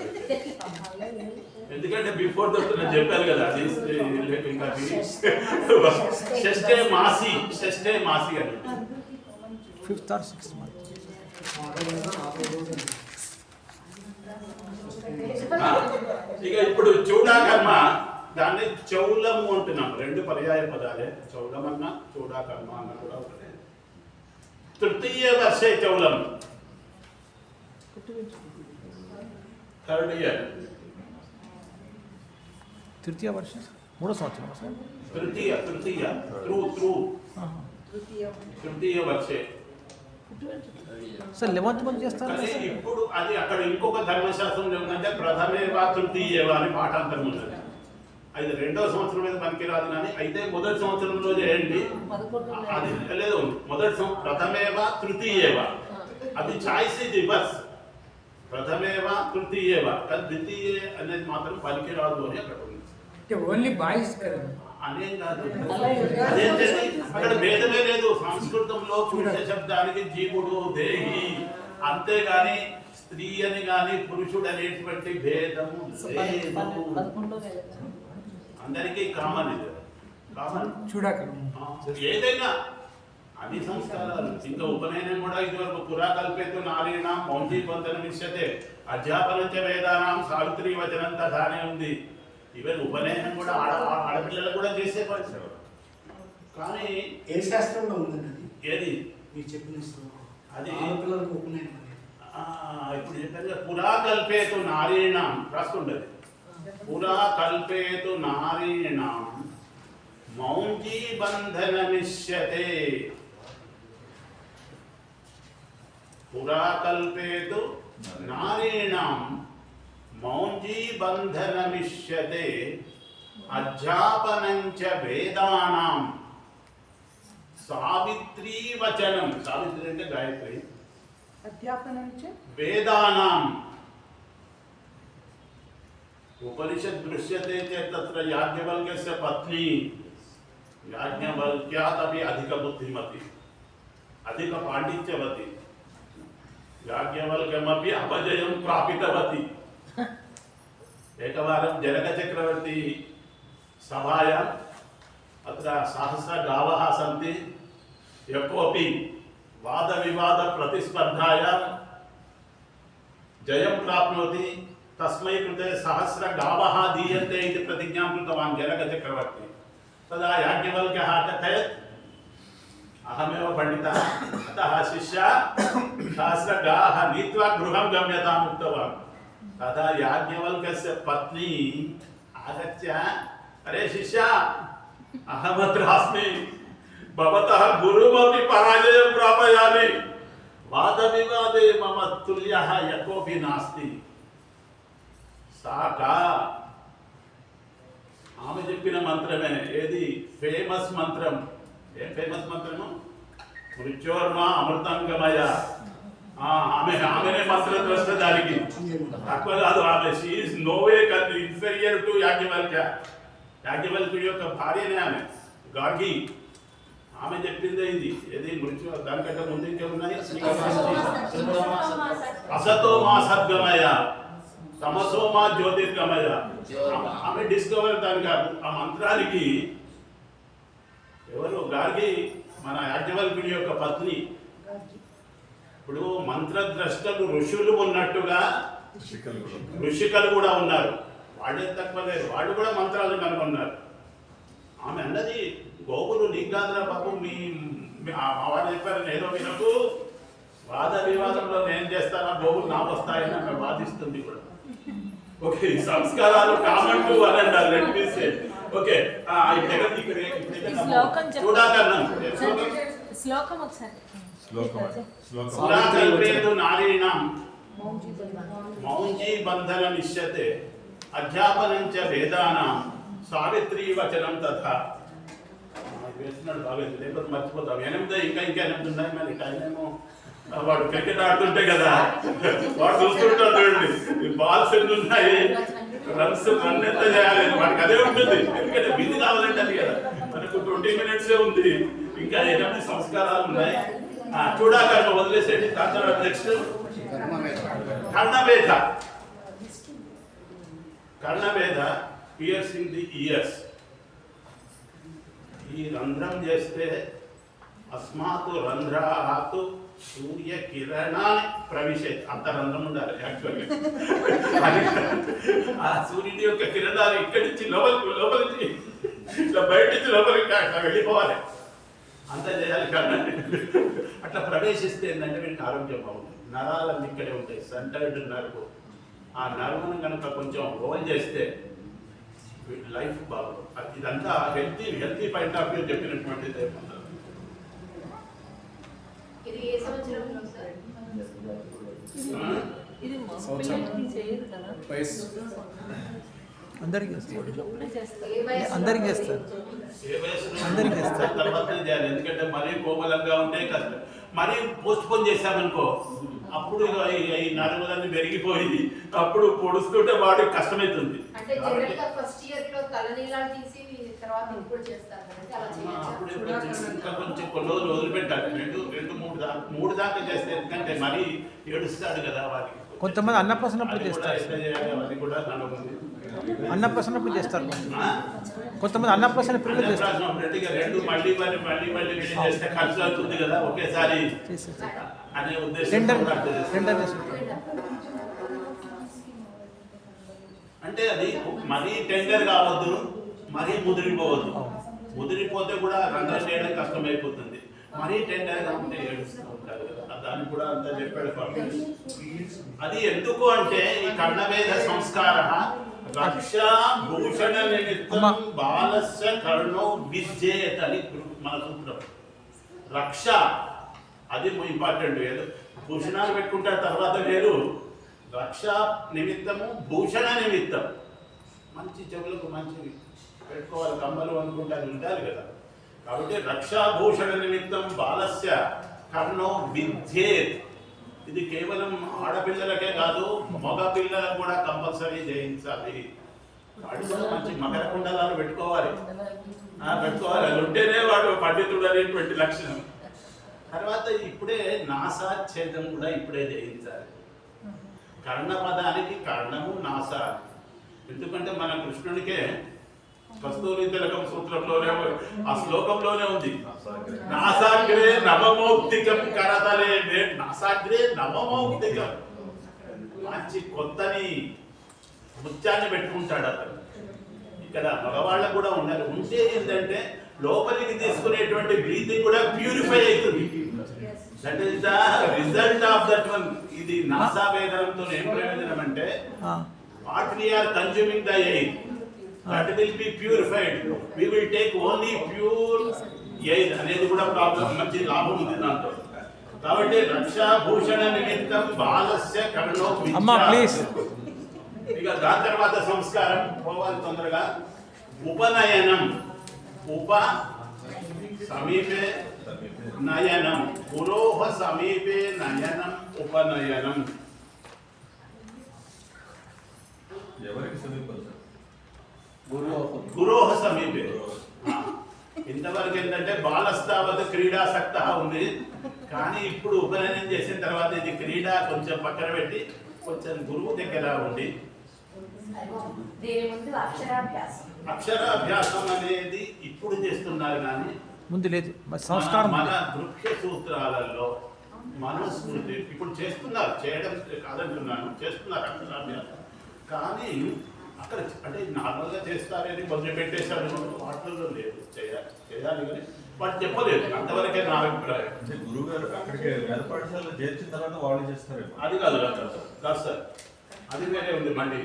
ఎందుకంటే బిఫోర్ దట్ నేను చెప్పాను కదా, అది ఇంకా షష్ఠే మాసి అని 5th or 6th month. ఇక ఇప్పుడు చూడా కర్మ, దాన్ని చౌలము అంటున్నాం. 2 పర్యాయ పదాలే, చౌలం అన్న చూడా కర్మ అన్న కూడా ఒకటే. 3వ వర్షే చౌలం, 3rd year. 3వ వర్షం 3వ సంవత్సరం సార్. తృతీయ తృతీయ వర్షే సార్ 11th month చేస్తారు. కానీ ఇప్పుడు అది అక్కడ ఇంకొక ధర్మశాస్త్రం ఏమంటే ప్రథమేవా తృతీయేవా అని పాఠాంతరం ఉన్నది. అది 2వ సంవత్సరం మీద పనికిరాదు కానీ అయితే మొదటి సంవత్సరంలో చేయండి. అది లేదు, ప్రథమేవా తృతీయేవా, అది చాయిస్ ఇది రివర్స్. ప్రథమేవా తృతీయేవా, కానీ ద్వితీయ అనేది మాత్రం పనికిరాదు అని అక్కడ ఉంది. ఓన్లీ బాయ్స్ కదా అనేం కాదు, అదేంటంటే అక్కడ భేదమే లేదు. సంస్కృతంలో పురుష శబ్దానికి జీవుడు దేహి, అంతేగాని స్త్రీ అని కానీ పురుషుడు అనేటువంటి భేదము లేదు. అందరికీ కామన్, ఇది కామన్. ఏదైనా అన్ని సంస్కారాలు, ఇంకా ఉపనయనం కూడా ఇదివరకు పురాకల్పేతు నారీణ మౌంజీ బంధనమిష్యతే అధ్యాపనంచ వేదానాం సావిత్రి వచనం తథానే ఉంది. ఈవెన్ ఉపనయనం కూడా ఆడపిల్లలు కూడా చేసే పరిస్థితి. కానీ ఏ శాస్త్రంలో ఉందండి అది? ఏది మీరు చెప్పిన అది ఆడపిల్లలకు ఉపనయనం ఇప్పుడు చెప్పారు. పురాకల్పేతు నారీణాం రాసుకుంటుంది. పురాకల్పేతు నారీణాం మౌంజీ బంధనమిష్యతే. పురాకల్పేతు నారీణాం మౌంజీ బంధనమిష్యతే అధ్యాపనంచ వేదానాం సావిత్రీ వచనం. సావిత్రి అంటే గాయత్రి. అధ్యాపనం వేదానాం उपनिषद दृश्यते चेत् तत्र याज्ञवल्क्यस्य पत्नी याज्ञवल्क्यात् अपि अधिकबुद्धिमती अधिकपाण्डित्यवती याज्ञवल्क्यमपि अपजयं प्रापितवती। एकवारं जनकचक्रवर्ती सभायाम् अत्र सहस्रगावः सन्ति यः कोऽपि वादविवादप्रतिस्पर्धायां जयं प्राप्नोति तस्मै कृते सहस्रगावः दीयन्ते इति प्रतिज्ञां कृतवान् जनकचक्रवर्ती। तदा याज्ञवल्क्यः अकथयत् अहमेव पण्डितः अतः शिष्या सहस्रगाः नीत्वा गृहं गम्यताम् उक्तवान्। तदा याज्ञवल्क्यस्य पत्नी आगत्य अरे शिष्या अहमत्र अस्मि भवतः गुरुमपि पराजयं प्रापयामि वादविवादे मम तुल्यः यः कोऽपि नास्ति। सा का ఆమె చెప్పిన మంత్రమే ఏది ఫేమస్ మంత్రం ఏం ఫేమస్ మంత్రము మృత్యోర్మా అమృతంగమయ ఆమెనే మంత్రం ద్రష్ట దానికి తక్కువ కాదు ఆమె she is no way inferior to Yajnavalkya యాజ్ఞవల్క్యుడి యొక్క భార్యనే ఆమె గార్గి ఆమె చెప్పిందే ఇది ఏది మృత్యు దానికంటే ముందు ఇంకేమున్నది అసతో మా సద్గమయ తమసో మా జ్యోతిర్గమయ ఆమె డిస్కవర్ దానికి ఆ మంత్రానికి ఎవరు గార్గి మన యాజ్ఞవల్క్యుడి యొక్క పత్ని. ఇప్పుడు మంత్రద్రష్టలు ఋషులు ఉన్నట్టుగా ఋషికలు కూడా ఉన్నారు. వాళ్ళే తక్కువ లేదు, వాళ్ళు కూడా మంత్రాలు కనుగొన్నారు. ఆమె అన్నది గోవులు నీకు కాదురా బాబు మీ వాడు చెప్పారు నేను వినకు వాద వివాదంలో నేను చేస్తానా గోవులు నాకు వస్తాయని ఆమె వాదిస్తుంది కూడా. ఓకే సంస్కారాలు common to one and all let me say okay శ్లోకం ఒకసారి సురాకల్పేతు నారీణాం మౌంజీ బంధనం ఇష్యతే అధ్యాపనం చ వేదానాం సావిత్రీ వచనం తథా. వేస్తున్నాడు బాగలేదు లేకపోతే మర్చిపోతాం. 8 ఇంకా 8 ఉన్నాయి. మరి టైమేమో వాడు క్రికెట్ ఆడుతుంటే కదా వాడు చూస్తుంటాడు చూడండి బాల్స్ ఎన్ని ఉన్నాయి రన్ ఎంత చేయాలి వాడికి అదే ఉంటుంది. ఎందుకంటే విధి కావాలంటే అది కదా మనకు 20 minutes ఉంది ఇంకా 8 సంస్కారాలు ఉన్నాయి. చూడాకర్మ వదిలేసేది. దాని తర్వాత నెక్స్ట్ కర్ణవేద. కర్ణవేద పియర్సింగ్ ది ఇయర్స్. ఈ రంధ్రం చేస్తే అస్మాతు రంధ్రాతు సూర్య కిరణాన్ని ప్రవేశించే అంత రంధ్రం ఉండాలి యాక్చువల్గా. ఆ సూర్యుడి యొక్క కిరణాలు ఇక్కడి నుంచి లోపలికి ఇట్లా బయట నుంచి లోపలికి అట్లా వెళ్ళిపోవాలి. అంత చేయాలి కానీ అట్లా ప్రవేశిస్తే ఏంటంటే వీడికి ఆరోగ్యం బాగుంటుంది. నరాలన్నీ ఇక్కడే ఉంటాయి. Centred nerve. ఆ నర్వ్ను కనుక కొంచెం రోల్ చేస్తే లైఫ్ బాగుంటుంది. ఇదంతా హెల్తీ పాయింట్ ఆఫ్ వ్యూ చెప్పినటువంటిది. ఇది ఏ సంవత్సరంలో సార్? ఇది పిల్లలకి చేయరు కదా. అందరికీ వస్తారు. ఏ వయసు? అందరికీ వేస్తారు. ఏ వయసు తర్వాత చేయాలి. ఎందుకంటే మరీ కోమలంగా ఉంటే కష్టం. మరీ పోస్ట్ పోన్ చేసామనుకో అప్పుడు ఈ నరువులన్నీ పెరిగిపోయి అప్పుడు పొడుస్తుంటే వాడికి కష్టమవుతుంది. అంటే జనరల్ గా ఫస్ట్ ఇయర్ లో తలనీలాలు తీసి తర్వాత ఇప్పుడు చేస్తారు కదా అలా చేయొచ్చు. ఇంకా కొంచెం కొన్ని రోజులు వదిలిపెట్టాలి. 2-3 దాకా చేస్తే ఎందుకంటే మరీ ఏడుస్తాడు కదా వాడికి. కొంతమంది అన్నప్రసన్నప్పుడు చేస్తారు. అది కూడా కనుగొంది. అన్నప్రసన్నప్పుడు చేస్తారు. కొంతమంది అన్నప్రసన్న పిల్లలు చేస్తారు. రెండు మళ్ళీ చేస్తే ఖర్చు అవుతుంది కదా ఒకేసారి అనే ఉద్దేశం. అంటే అది మరీ టెండర్ కావద్దు, మరీ ముదిరిపోవద్దు. ముదిరిపోతే కూడా రంగం చేయడం కష్టమైపోతుంది. మరీ టెండర్గా ఉంటే ఏడుస్తూ ఉంటారు కదా. దాన్ని కూడా అంతా చెప్పాడు. అది ఎందుకు అంటే ఈ కర్ణవేద సంస్కార రక్షా భూషణ నిమిత్తం బాలస్య కర్ణో విద్యేత్ అని మన సూత్రం. రక్ష అది ఇంపార్టెంట్. ఏదో భూషణాలు పెట్టుకుంటారు తర్వాత వేరు. రక్ష నిమిత్తము భూషణ నిమిత్తం మంచి చెవులకు మంచి పెట్టుకోవాలి. కమ్మలు అనుకుంటే అది ఉండాలి కదా. కాబట్టి రక్షాభూషణ నిమిత్తం బాలస్య కర్ణో విద్యేత్. ఇది కేవలం ఆడపిల్లలకే కాదు మగ పిల్లలకు కూడా కంపల్సరీ చేయించాలి. వాడు కూడా మంచి మకర కుండలాలు పెట్టుకోవాలి. పెట్టుకోవాలి, అది ఉంటేనే వాడు పండితుడు అనేటువంటి లక్షణం. తర్వాత ఇప్పుడే నాసాచ్ఛేదం కూడా ఇప్పుడే చేయించాలి. కర్ణపదానికి కర్ణము నాసా. ఎందుకంటే మన కృష్ణునికే కస్తూరి తిలకం సూత్రంలోనే ఆ శ్లోకంలోనే ఉంది, నాసాగ్రే నవమౌక్తికం కరతలే. నాసాగ్రే నవమౌక్తికం, మంచి కొత్తని ముత్యాన్ని పెట్టుకుంటాడు అతను. ఇక్కడ మగవాళ్ళకు కూడా ఉండాలి. ఉంటే ఏంటంటే లోపలికి తీసుకునేటువంటి బ్రీతింగ్ కూడా ప్యూరిఫై అవుతుంది. That is the result of that one. ఇది నాసా వేదనంతో ఏం ప్రయోజనం అంటే what we are consuming the air that will be purified. We will take only pure air అనేది కూడా ప్రాబ్లం, మంచి లాభం ఉంది దాంతో. కాబట్టి రక్షాభూషణ నిమిత్తం బాలస్య కర్ణో ప్లీజ్. ఇక దాని తర్వాత సంస్కారం పోవాలి తొందరగా. ఉపనయనం, ఉప సమీపే నయనం, పురోహ సమీపే నయనం ఉపనయనం. ఎవరికి సమీపం సార్? గురోహ సమీపే. ఇంతవరకు ఏంటంటే బాలస్తావత క్రీడాసక్త ఉంది, కానీ ఇప్పుడు ఉపనయనం చేసిన తర్వాత ఇది క్రీడ కొంచెం పక్కన పెట్టి కొంచెం గురువు దగ్గర ఉండి దీని ముందు అక్షరాభ్యాసం. అక్షరాభ్యాసం అనేది ఇప్పుడు చేస్తున్నారు, కానీ ముందు లేదు. సంస్కారం మన దృక్య సూత్రాలలో మనుస్మృతి ఇప్పుడు చేస్తున్నారు, చేయడం కాదంటున్నాను, చేస్తున్నారు అక్షరాభ్యాసం. కానీ అక్కడ అంటే నార్మల్గా చేస్తారని మొదలు పెట్టేశారు, వాటిలో లేదు. చేయాలి కానీ వాళ్ళు చెప్పలేదు. అంతవరకే నా అభిప్రాయం. అంటే గురువు గారు అక్కడికి వేద పాఠశాలలో చేర్చిన తర్వాత వాళ్ళు చేస్తారేమో. అది కాదు కాదు సార్, అది వేరే ఉంది. మళ్ళీ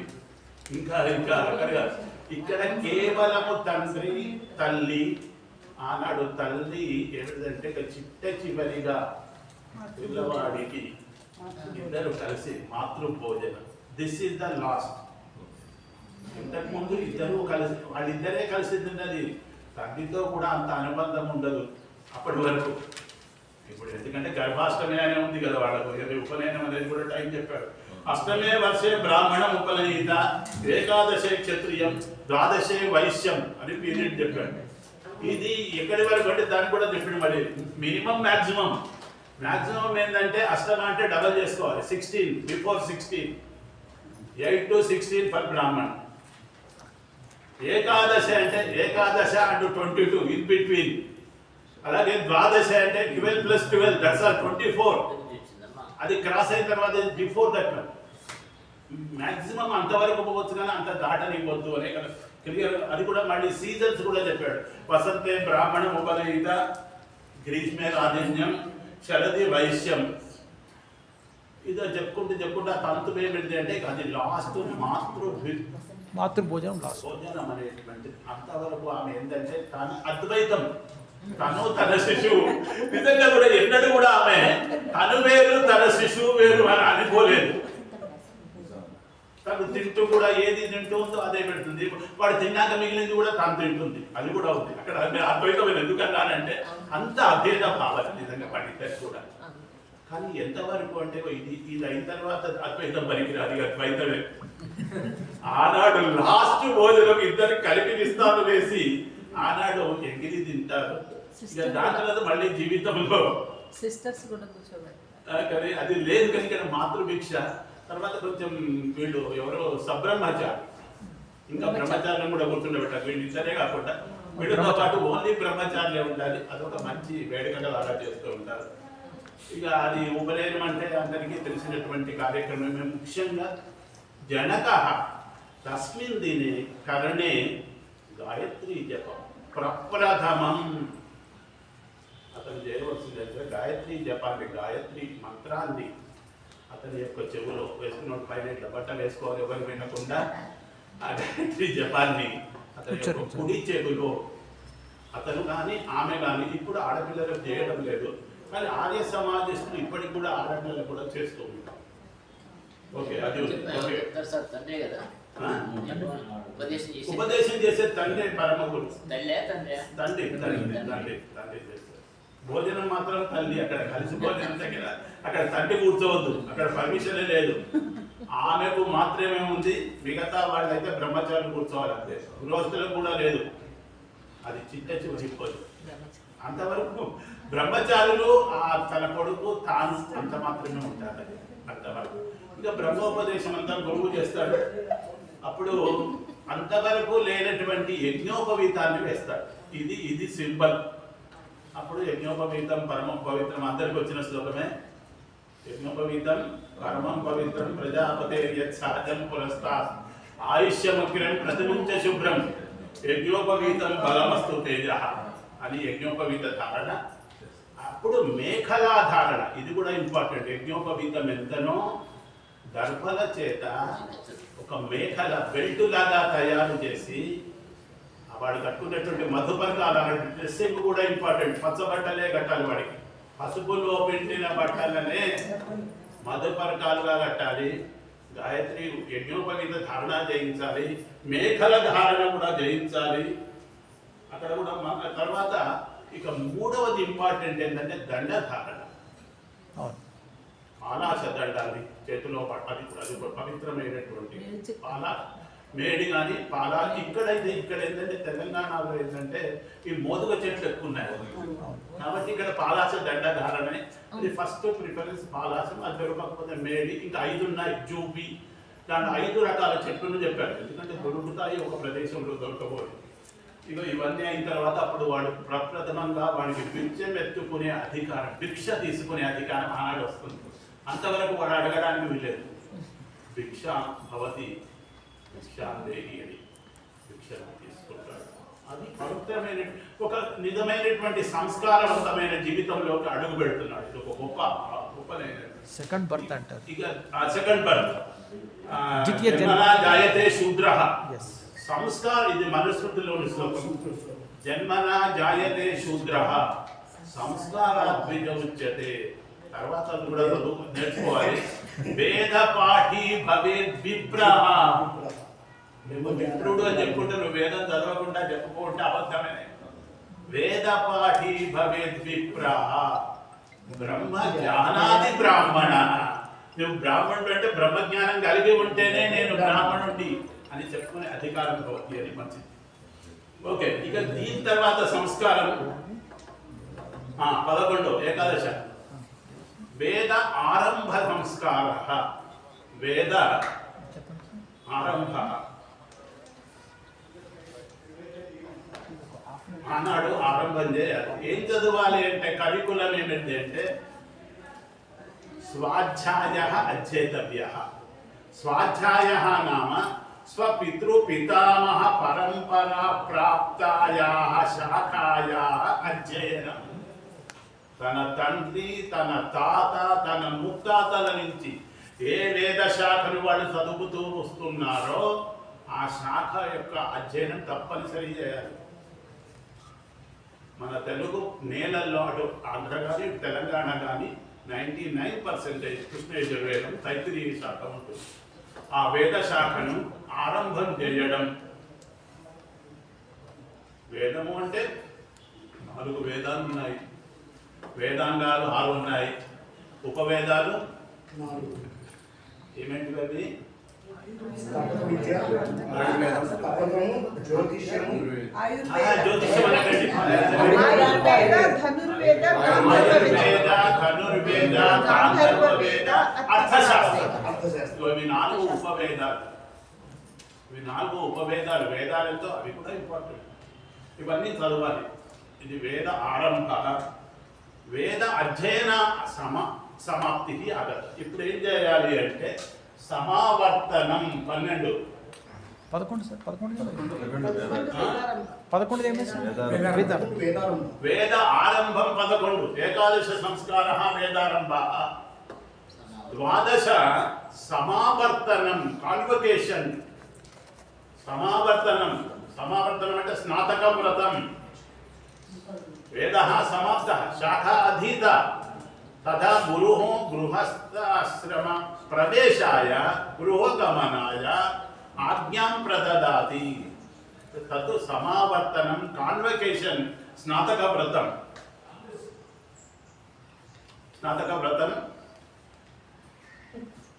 ఇంకా రకరకాల ఇక్కడ కేవలము తండ్రి తల్లి. ఆనాడు తల్లి ఏమిటంటే చిట్ట చివరిగా పిల్లవాడికి ఇద్దరు కలిసి మాతృభోజనం. This is the last. ఇంతకు ముందు ఇద్దరు కలిసి, వాళ్ళిద్దరే కలిసి తిన్నది. తండ్రితో కూడా అంత అనుబంధం ఉండదు అప్పటి వరకు. ఇప్పుడు ఎందుకంటే గర్భాష్టమి అనే ఉంది కదా వాళ్ళకు, ఉపనయనం అనేది కూడా టైం చెప్పాడు. అష్టమే వర్షే బ్రాహ్మణం ఉపనయిత, ఏకాదశే క్షత్రియం, ద్వాదశే వైశ్యం అని పీరియడ్ చెప్పాడు. ఇది ఎక్కడి వరకు అంటే దాన్ని కూడా చెప్పండి. మరి మినిమం మ్యాక్సిమం ఏంటంటే అష్టమ అంటే డబల్ చేసుకోవాలి, 16 బిఫోర్ 16, 8 to 16 ఫర్ బ్రాహ్మణ్. ఏకాదశ అంటే ఏకాదశ అంటూ 22 ఇన్ బిట్వీన్. అలాగే ద్వాదశ అంటే 12 + 12 దట్స్ ఆర్ 24. అది క్రాస్ అయిన తర్వాత బిఫోర్ దట్ మ్యాక్సిమం అంతవరకు పోవచ్చు, కానీ అంత దాటనివ్వద్దు అనే కదా క్లియర్. అది కూడా మళ్ళీ సీజన్స్ కూడా చెప్పాడు. వసంతే బ్రాహ్మణం ఉపనయిత, గ్రీష్మే రాజన్యం, శరది వైశ్యం. ఇదో చెప్పుకుంటూ ఆ తంతు ఏమిటి అంటే అది లాస్ట్ మాతృభోజనం లాస్ట్ భోజనం అనేటువంటిది. అంతవరకు ఆమె ఏంటంటే తన అద్వైతం, తను తన శిశువు. నిజంగా కూడా ఎన్నడూ కూడా ఆమె తను వేరు తన శిశువు వేరు అని అనుకోలేదు. తను తింటూ కూడా ఏది తింటూ ఉందో అదే పెడుతుంది. వాడు తిన్నాక మిగిలింది కూడా తను తింటుంది, అది కూడా ఉంది. అక్కడ అద్వైతమైన ఎందుకన్నానంటే అంత అభేద భావం నిజంగా పండితే కూడా. కానీ ఎంతవరకు అంటే ఇది అయిన తర్వాత అద్వైతం పనికిరాదు, అద్వైతమే. ఆనాడు లాస్ట్ భోజనం ఇద్దరు కలిపి విస్తాను వేసి ఆనాడు ఎగిరి తింటారు. ఇక దాని తర్వాత మళ్ళీ జీవితంలో సిస్టర్స్ కూడా కూర్చోబెట్టి కానీ అది లేదు. కానీ ఇక్కడ మాతృభిక్ష తర్వాత కొంచెం వీళ్ళు ఎవరో సబ్రహ్మచారి, ఇంకా బ్రహ్మచారులను కూడా గుర్తుండబెట్టారు. వీళ్ళు ఇద్దరే కాకుండా వీళ్ళతో పాటు ఓన్లీ బ్రహ్మచారులే ఉండాలి. అదొక మంచి వేడుకగా అలా చేస్తూ ఉంటారు. ఇక అది ఉపనయనం అంటే అందరికీ తెలిసినటువంటి కార్యక్రమమే. ముఖ్యంగా జనక తస్మిన్ దినే కరణే గాయత్రి జపం ప్రప్రథమం. అతను చేయవలసిందంటే గాయత్రి జపాన్ని, గాయత్రి మంత్రాన్ని అతని యొక్క చెవులో వేసుకున్న పైన ఇట్లా బట్ట వేసుకోవాలి, ఎవరు వినకుండా ఆ గాయత్రి జపాన్ని అతని యొక్క కుడి చెవులో అతను కానీ ఆమె కానీ, ఇప్పుడు ఆడపిల్లలకు చేయడం లేదు కానీ ఆర్య సమాజస్తులు ఇప్పటికి కూడా ఆడపిల్లలు కూడా చేస్తూ ఉంటాం. ఓకే, అది ఉపదేశం చేసే తండ్రి పరమ గురు, తండ్రి చేస్తారు. భోజనం మాత్రం తల్లి. అక్కడ కలిసి భోజనం దగ్గర అక్కడ తండ్రి కూర్చోవద్దు, అక్కడ పర్మిషనే లేదు. ఆమెకు మాత్రమే ఉంది, మిగతా వాళ్ళైతే బ్రహ్మచారులు కూర్చోవాలి అంతే. గృహస్థులకు కూడా లేదు, అది చిట్ట చివరి. అంతవరకు బ్రహ్మచారులు తన కొడుకు తాను అంత మాత్రమే ఉంటారు, అది అంతవరకు. ఇంకా బ్రహ్మోపదేశం అంతా గురువు చేస్తాడు. అప్పుడు అంతవరకు లేనటువంటి యజ్ఞోపవీతాన్ని వేస్తాడు. ఇది సింబల్. అప్పుడు యజ్ఞోపవీతం పరమం పవిత్రం, అందరికి వచ్చిన శ్లోకమే. యజ్ఞోపవీతం పరమం పవిత్రం ప్రజాపతే యత్సహజం పురస్తాత్ ఆయుష్యమగ్రం ప్రతిముంచ శుభ్రం యజ్ఞోపవీతం బలమస్తు తేజ అని యజ్ఞోపవీత ధారణ. అప్పుడు మేఖలా ధారణ, ఇది కూడా ఇంపార్టెంట్. యజ్ఞోపవీతం ఎంతనో దర్భల చేత ఒక మేఖల బెల్ట్ లాగా తయారు చేసి వాడు కట్టుకున్నటువంటి మధుపర్కాల డ్రెస్సింగ్ కూడా ఇంపార్టెంట్. పచ్చ బట్టలే కట్టాలి వాడికి, పసుపులో పిండిన బట్టలనే మధుపర్కాలుగా కట్టాలి. గాయత్రి యజ్ఞోపవీత ధారణ చేయించాలి, మేఖల ధారణ కూడా చేయించాలి. అక్కడ కూడా తర్వాత ఇక మూడవది ఇంపార్టెంట్ ఏంటంటే దండ ధారణ. పాలాశ దండాన్ని చేతిలో పట్టాలి. అది పవిత్రమైనటువంటి పాలా మేడి కానీ పాలా. ఇక్కడ ఏంటంటే తెలంగాణలో ఏంటంటే ఈ మోదుగ చెట్లు ఎక్కువ ఉన్నాయి కాబట్టి ఇక్కడ పాలాశ దండ ధారణే. అది ఫస్ట్ ప్రిఫరెన్స్ పాలాశం. అది దొరకకపోతే మేడి, ఇంకా 5 ఉన్నాయి జూబి. దాంట్లో 5 రకాల చెట్లను చెప్పారు, ఎందుకంటే దొరుకుతాయి ఒక ప్రదేశంలో దొరకబోదు. ఇక ఇవన్నీ అయిన తర్వాత అప్పుడు వాడు ప్రప్రథమంగా వాడికి భిక్షం ఎత్తుకునే అధికారం, భిక్ష తీసుకునే అధికారం ఆనాడు వస్తుంది. అంతవరకు వాడు అడగడానికి వీలేదు. భిక్ష భవతి భిక్షాందేహి అని భిక్షను తీసుకుంటాడు. అది పవిత్రమైన ఒక నిజమైనటువంటి సంస్కారవంతమైన జీవితంలోకి అడుగు పెడుతున్నాడు. ఇది ఒక గొప్ప సెకండ్ బర్త్ అంటారు. ఇక సెకండ్ బర్త్ జాయతే శూద్రః. సంస్కారం, ఇది మనుస్మృతిలోని శ్లోకం. జన్మనా జాయతే శూద్రః సంస్కారాద్విజ ఉచ్యతే. తర్వాత కూడా నేర్చుకోవాలి. వేద పాఠి భవేద్ విప్రః. నువ్వు విప్రుడు అని చెప్పుకుంటే నువ్వు వేదం చదవకుండా చెప్పుకుంటే అబద్ధమే. వేద పాఠి భవేద్ విప్రః బ్రహ్మ జ్ఞానాది బ్రాహ్మణ. నువ్వు బ్రాహ్మణుడు అంటే బ్రహ్మజ్ఞానం కలిగి ఉంటేనే నేను బ్రాహ్మణుడి అని చెప్పుకునే అధికారం భవతి అని మంచిది. ఓకే, ఇక దీని తర్వాత సంస్కారం 11 ఏకాదశ వేద ఆరంభ సంస్కార. వేద ఆరంభ ఆనాడు ఆరంభం చేయాలి. ఏం చదవాలి అంటే కరికులం ఏమిటి అంటే స్వాధ్యాయ అధ్యేతవ్య. స్వాధ్యాయ నామ స్వపితృ పితామహ పరంపరా ప్రాప్తాయా శాఖాయా అధ్యయనం. తన తండ్రి, తన తాత, తన ముత్తాతల నుంచి ఏ వేద శాఖను వాళ్ళు చదువుతూ వస్తున్నారో ఆ శాఖ యొక్క అధ్యయనం తప్పనిసరి చేయాలి. మన తెలుగు నేలల్లో అటు ఆంధ్ర కానీ తెలంగాణ కానీ 99% కృష్ణయజుర్వేదం తైత్తిరీయ శాఖ ఉంటుంది. ఆ వేద శాఖను ఆరంభం చేయడం. వేదము అంటే 4 వేదాలు ఉన్నాయి, వేదాంగాలు 6 ఉన్నాయి, ఉపవేదాలు 4. ఏమేంటి అవి? జ్యోతిష్యము, జ్యోతిష్యం అనకండి. ధనుర్వేద, గాంధర్వవేద, అర్థశాస్త్రం. ఇవి 4 ఉపవేదాలు. ఇవి 4 ఉపవేదాలు. వేదాలతో అవి కూడా ఇంపార్టెంట్. ఇవన్నీ చదవాలి. ఇది వేద ఆరంభ. వేద అధ్యయన సమాప్తి ఆగదు. ఇప్పుడు ఏం చేయాలి అంటే సమావర్తనం. 12 సార్ 11 ఏమి సార్? వేద ఆరంభం 11. ఏకాదశ సంస్కార వేదారంభ. 12 సమావర్తనం, కాన్వకేషన్. సమావర్తనం అంటే స్నాతక వ్రతం. వేద సమాప్త, శాఖ అధీత, తదా గురు గృహస్థాశ్రమ ప్రవేశాయ గృహగమనాయ ఆజ్ఞాం ప్రదదాతి. తత్ సమావర్తనం, కాన్వకేషన్, స్నాతక వ్రతం.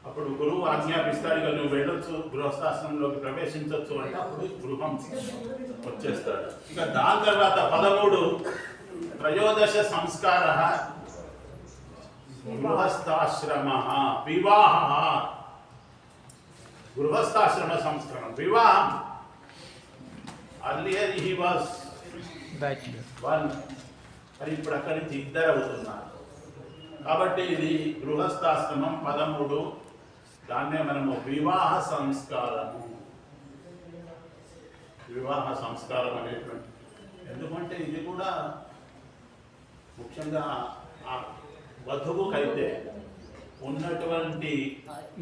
అప్పుడు గురువు ఆజ్ఞాపిస్తాడు, ఇక నువ్వు వెళ్ళొచ్చు, గృహస్థాశ్రమంలోకి ప్రవేశించవచ్చు అంటే అప్పుడు గృహం వచ్చేస్తాడు. ఇక దాని తర్వాత 13 త్రయోదశ సంస్కార గృహస్థాశ్రమ వివాహ. గృహస్థాశ్రమ సంస్కారం వివాహం. Earlier he was bachelor. 1, మరి ఇప్పుడు అక్కడి నుంచి 2 అవుతున్నారు. కాబట్టి ఇది గృహస్థాశ్రమం 13. దాన్నే మనము వివాహ సంస్కారము, వివాహ సంస్కారం అనేటువంటి. ఎందుకంటే ఇది కూడా ముఖ్యంగా ఆ వధువుకైతే ఉన్నటువంటి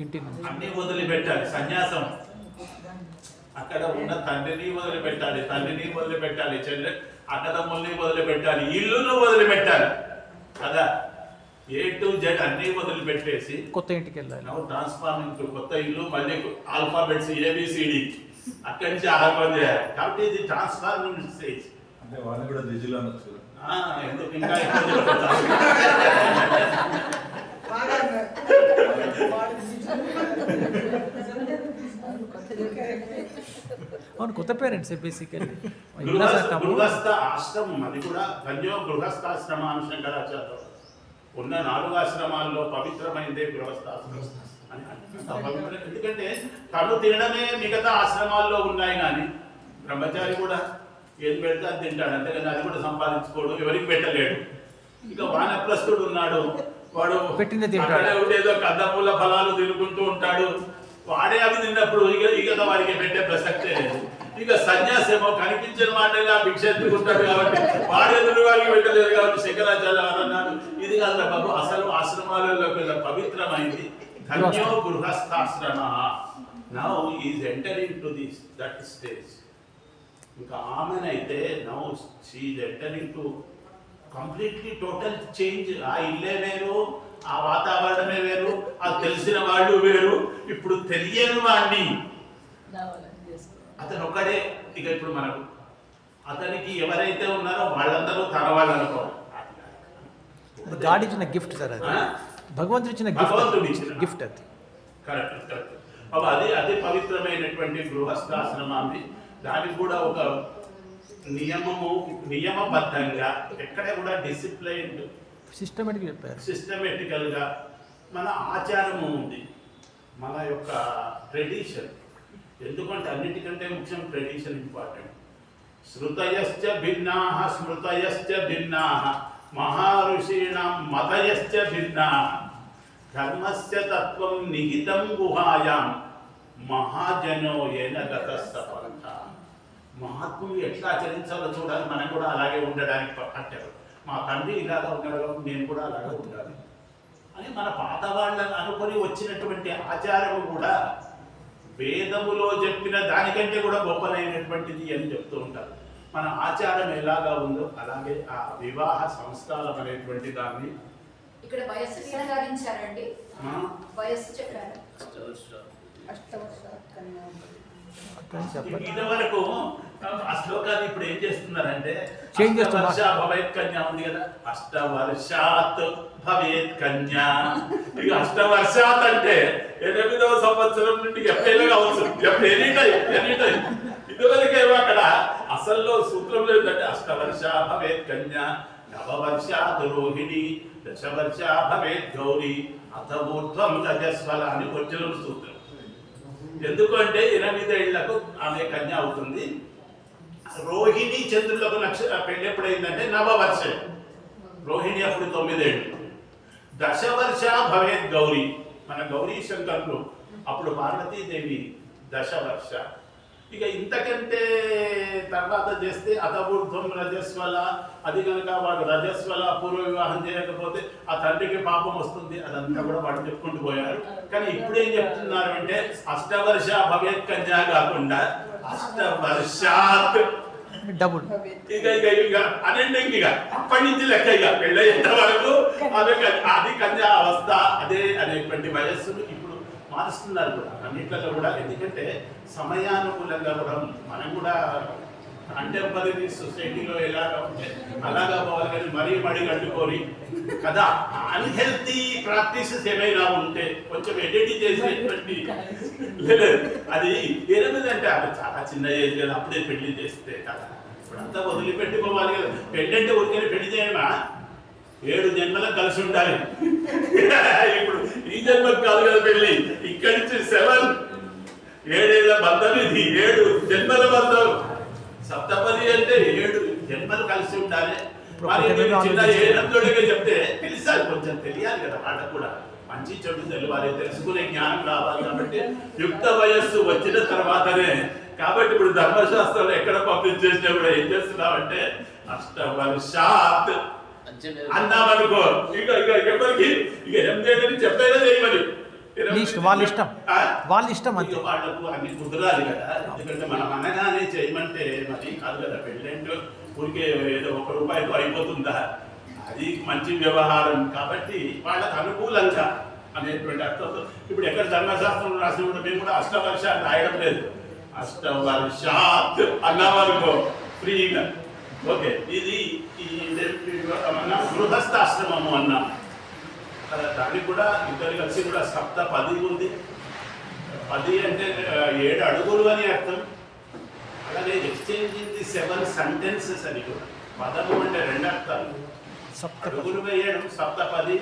ఇంటి నుంచి అన్ని వదిలిపెట్టాలి. సన్యాసం అక్కడ ఉన్న తండ్రిని వదిలిపెట్టాలి, తల్లిని వదిలిపెట్టాలి, చెల్లె అన్నదమ్ముల్ని వదిలిపెట్టాలి, ఇల్లును వదిలిపెట్టాలి కదా. A to Z అన్ని వదిలిపెట్టేసి కొత్త ఇంటికి వెళ్ళాలి. ట్రాన్స్ఫార్మింగ్ టు కొత్త ఇల్లు, మళ్ళీ ఆల్ఫాబెట్స్ ABCD అక్కడి నుంచి ఆరంభం చేయాలి. కాబట్టి ఇది ట్రాన్స్ఫార్మింగ్ స్టేజ్. అంటే వాళ్ళు కూడా దిజులు అనొచ్చు. ఎందుకు ఇంకా ఎక్కువ చెప్తారు. అవును, కొత్త పేరెంట్స్ బేసికల్లీ. గృహస్థ ఆశ్రమం అది కూడా ధన్యో గృహస్థాశ్రమ అని శంకరాచార్య. ఉన్న 4 ఆశ్రమాల్లో పవిత్రమైందే గృహస్థాశ్రమం అని పవిత్ర. ఎందుకంటే తను తినడమే మిగతా ఆశ్రమాల్లో ఉన్నాయి, కానీ బ్రహ్మచారి కూడా ఏది పెడితే అది తింటాడు, అంతేగాని అది కూడా సంపాదించుకోడు, ఎవరికి పెట్టలేడు. ఇక వానప్రస్థుడు ఉన్నాడు, వాడు అక్కడే ఉండేదో కందమూల ఫలాలు తినుకుంటూ ఉంటాడు, వాడే అవి తిన్నప్పుడు ఇక వారికి పెట్టే ప్రసక్తే లేదు. ఇక సన్యాసేమో కనిపించిన వాటిగా భిక్ష ఎత్తుకుంటాడు కాబట్టి వాడు ఎదురు వారికి పెట్టలేదు. కాబట్టి శంకరాచార్య అన్నాడు, ఇది కాదు బాబు, అసలు ఆశ్రమాలలో పవిత్రమైంది ధన్యో గృహస్థాశ్రమ. Now is entering to this that stage. ఇంకా ఆమెనైతే now she is entering to completely total change. ఆ ఇల్లే వేరు, ఆ వాతావరణమే వేరు, ఆ తెలిసిన వాళ్ళు వేరు, ఇప్పుడు తెలియని వాడిని అతను ఒక్కడే. ఇక ఇప్పుడు మనకు అతనికి ఎవరైతే ఉన్నారో వాళ్ళందరూ తన వాళ్ళు అనుకోవాలి. గాడ్ ఇచ్చిన గిఫ్ట్ సార్, అది భగవంతుడు ఇచ్చిన గిఫ్ట్ అది. Correct correct. అది పవిత్రమైనటువంటి గృహస్థాశ్రమాన్ని. దానికి కూడా ఒక నియమబద్ధంగా ఎక్కడ కూడా డిసిప్లైన్డ్ సిస్టమేటికల్గా మన ఆచారము ఉంది, మన యొక్క ట్రెడిషన్. ఎందుకంటే అన్నిటికంటే ముఖ్యం ట్రెడిషన్ ఇంపార్టెంట్. శృతయశ్చ భిన్నాః స్మృతయశ్చ భిన్నాః మహారుషీణాం మతయశ్చ భిన్నాః ధర్మస్య తత్వం నిహితం గుహాయాం మహాజనో ఏన గతస్తపంథ. మహాత్ములు ఎట్లా ఆచరించాలో చూడాలి, మనం కూడా అలాగే ఉండడానికి పట్టారు. మా తండ్రి ఇలాగా ఉన్నాడు, నేను కూడా అలాగే ఉండాలి అని మన పాత వాళ్ళని అనుకొని వచ్చినటువంటి ఆచారము కూడా వేదములో చెప్పిన దానికంటే కూడా గొప్పనైనటువంటిది అని చెప్తూ ఉంటారు. మన ఆచారం ఎలాగా ఉందో అలాగే ఆ వివాహ సంస్కారం అనేటువంటి దాన్ని ఇక్కడ వయస్సు నిర్ధారించారండి, వయస్సు చెప్పారు. ఇదివరకు ఆ శ్లోకాన్ని ఇప్పుడు ఏం చేస్తున్నారంటే చేంజ్ వర్ష భవేత్ కన్యా ఉంది కదా, 8 వర్షాత్ భవేత్ కన్యా. ఇక 8 వర్షాత్ అంటే 8వ సంవత్సరం నుండి ఎప్పుడైనా కావచ్చు, ఎనీ టైం. ఇదివరకేమో అక్కడ అసల్లో సూత్రంలో ఏంటంటే 8 వర్ష భవేత్ కన్యా, 9 వర్షాత్ రోహిణి, 10 వర్ష భవేత్ గౌరీ, అథమూర్ధ్వం రజస్వల అని వచ్చిన సూత్రం. ఎందుకంటే 8 ఏళ్లకు ఆమె కన్య అవుతుంది. రోహిణి చంద్రులకు పెళ్లి ఎప్పుడైందంటే 9వ వర్షం. రోహిణి అప్పుడు 9 ఏళ్ళు. 10 వర్ష భవేత్ గౌరీ, మన గౌరీ శంకరులు అప్పుడు పార్వతీదేవి 10 వర్ష. ఇక ఇంతకంటే తర్వాత చేస్తే అతమూర్ధ్వం రజస్వల, అది కనుక వాడు రజస్వల పూర్వ వివాహం చేయకపోతే ఆ తండ్రికి పాపం వస్తుంది. అదంతా కూడా వాడు చెప్పుకుంటూ పోయారు. కానీ ఇప్పుడు ఏం చెప్తున్నారు అంటే 8 వర్ష భవేత్ కన్యా కాకుండా 8 వర్షాత్ డబుల్. ఇక అనండి, ఇక అప్పటి నుంచి లెక్క, ఇక పెళ్ళయ్యేంత వరకు అది కన్యా అవస్థ. అదే అనేటువంటి వయస్సును ఇప్పుడు మారుస్తున్నారు కూడా అన్నిట్లలో కూడా. ఎందుకంటే సమయానుకూలంగా కూడా మనం కూడా కంటెంపరీ సొసైటీలో ఎలాగా ఉంటే అలాగా పోవాలి, కానీ మరీ మడి కట్టుకొని కదా. అన్హెల్తీ ప్రాక్టీసెస్ ఏమైనా ఉంటే కొంచెం ఎడిట్ చేసేటువంటి లేదు, అది 8 అంటే అది చాలా చిన్న ఏజ్ కదా, అప్పుడే పెళ్లి చేస్తే కదా. ఇప్పుడంతా వదిలిపెట్టుకోవాలి కదా. పెళ్లి అంటే ఊరికే పెళ్లి చేయమా, 7 జన్మలకు కలిసి ఉండాలి. ఇప్పుడు ఈ జన్మకు కాదు కదా పెళ్లి, ఇక్కడి నుంచి 7 ఏళ్ల బంధం ఇది, 7 జన్మల బంధం. సప్తపది అంటే 7 జన్మలు కలిసి ఉండాలి. మరి చిన్న ఏళ్ళకి చెప్తే తెలిసాలి, కొంచెం తెలియాలి కదా వాళ్ళకు కూడా, మంచి చెడు తెలియాలి, తెలుసుకునే జ్ఞానం రావాలి. కాబట్టి యుక్త వయస్సు వచ్చిన తర్వాతనే, కాబట్టి ఇప్పుడు ధర్మశాస్త్రంలో ఎక్కడ పబ్లిష్ చేసినా కూడా ఏం చేస్తున్నామంటే అష్టవర్షాత్ అన్నామనుకో, ఇక ఎవరికి ఇక 8 ఏళ్ళని చెప్పేదే చేయమని వాళ్ళ ఇష్టం అంతే. వాళ్ళకు అన్ని కుదరాలి కదా, ఎందుకంటే మనం అనగానే చేయమంటే మరి కాదు కదా. పెళ్ళంటే ఊరికే ఏదో 1 రూపాయితో అయిపోతుందా, అది మంచి వ్యవహారం. కాబట్టి వాళ్ళకు అనుకూలంగా అనేటువంటి అర్థంతో ఇప్పుడు ఎక్కడ ధర్మశాస్త్రంలో రాసినప్పుడు మేము కూడా అష్టవర్షాలు రాయడం లేదు, అష్టవర్షాత్ అన్నామనుకో ఫ్రీగా. ఓకే, ఇది గృహస్థాశ్రమము అన్నాం. దానికి కూడా ఇద్దరు కలిసి కూడా సప్తపది ఉంది. 10 అంటే 7 అడుగులు అని అర్థం. అలాగే ఎక్స్చేంజింగ్ ది 7 సెంటెన్సెస్ అని కూడా. పదము అంటే 2 అర్థాలు, అడుగులు వేయడం సప్తపది.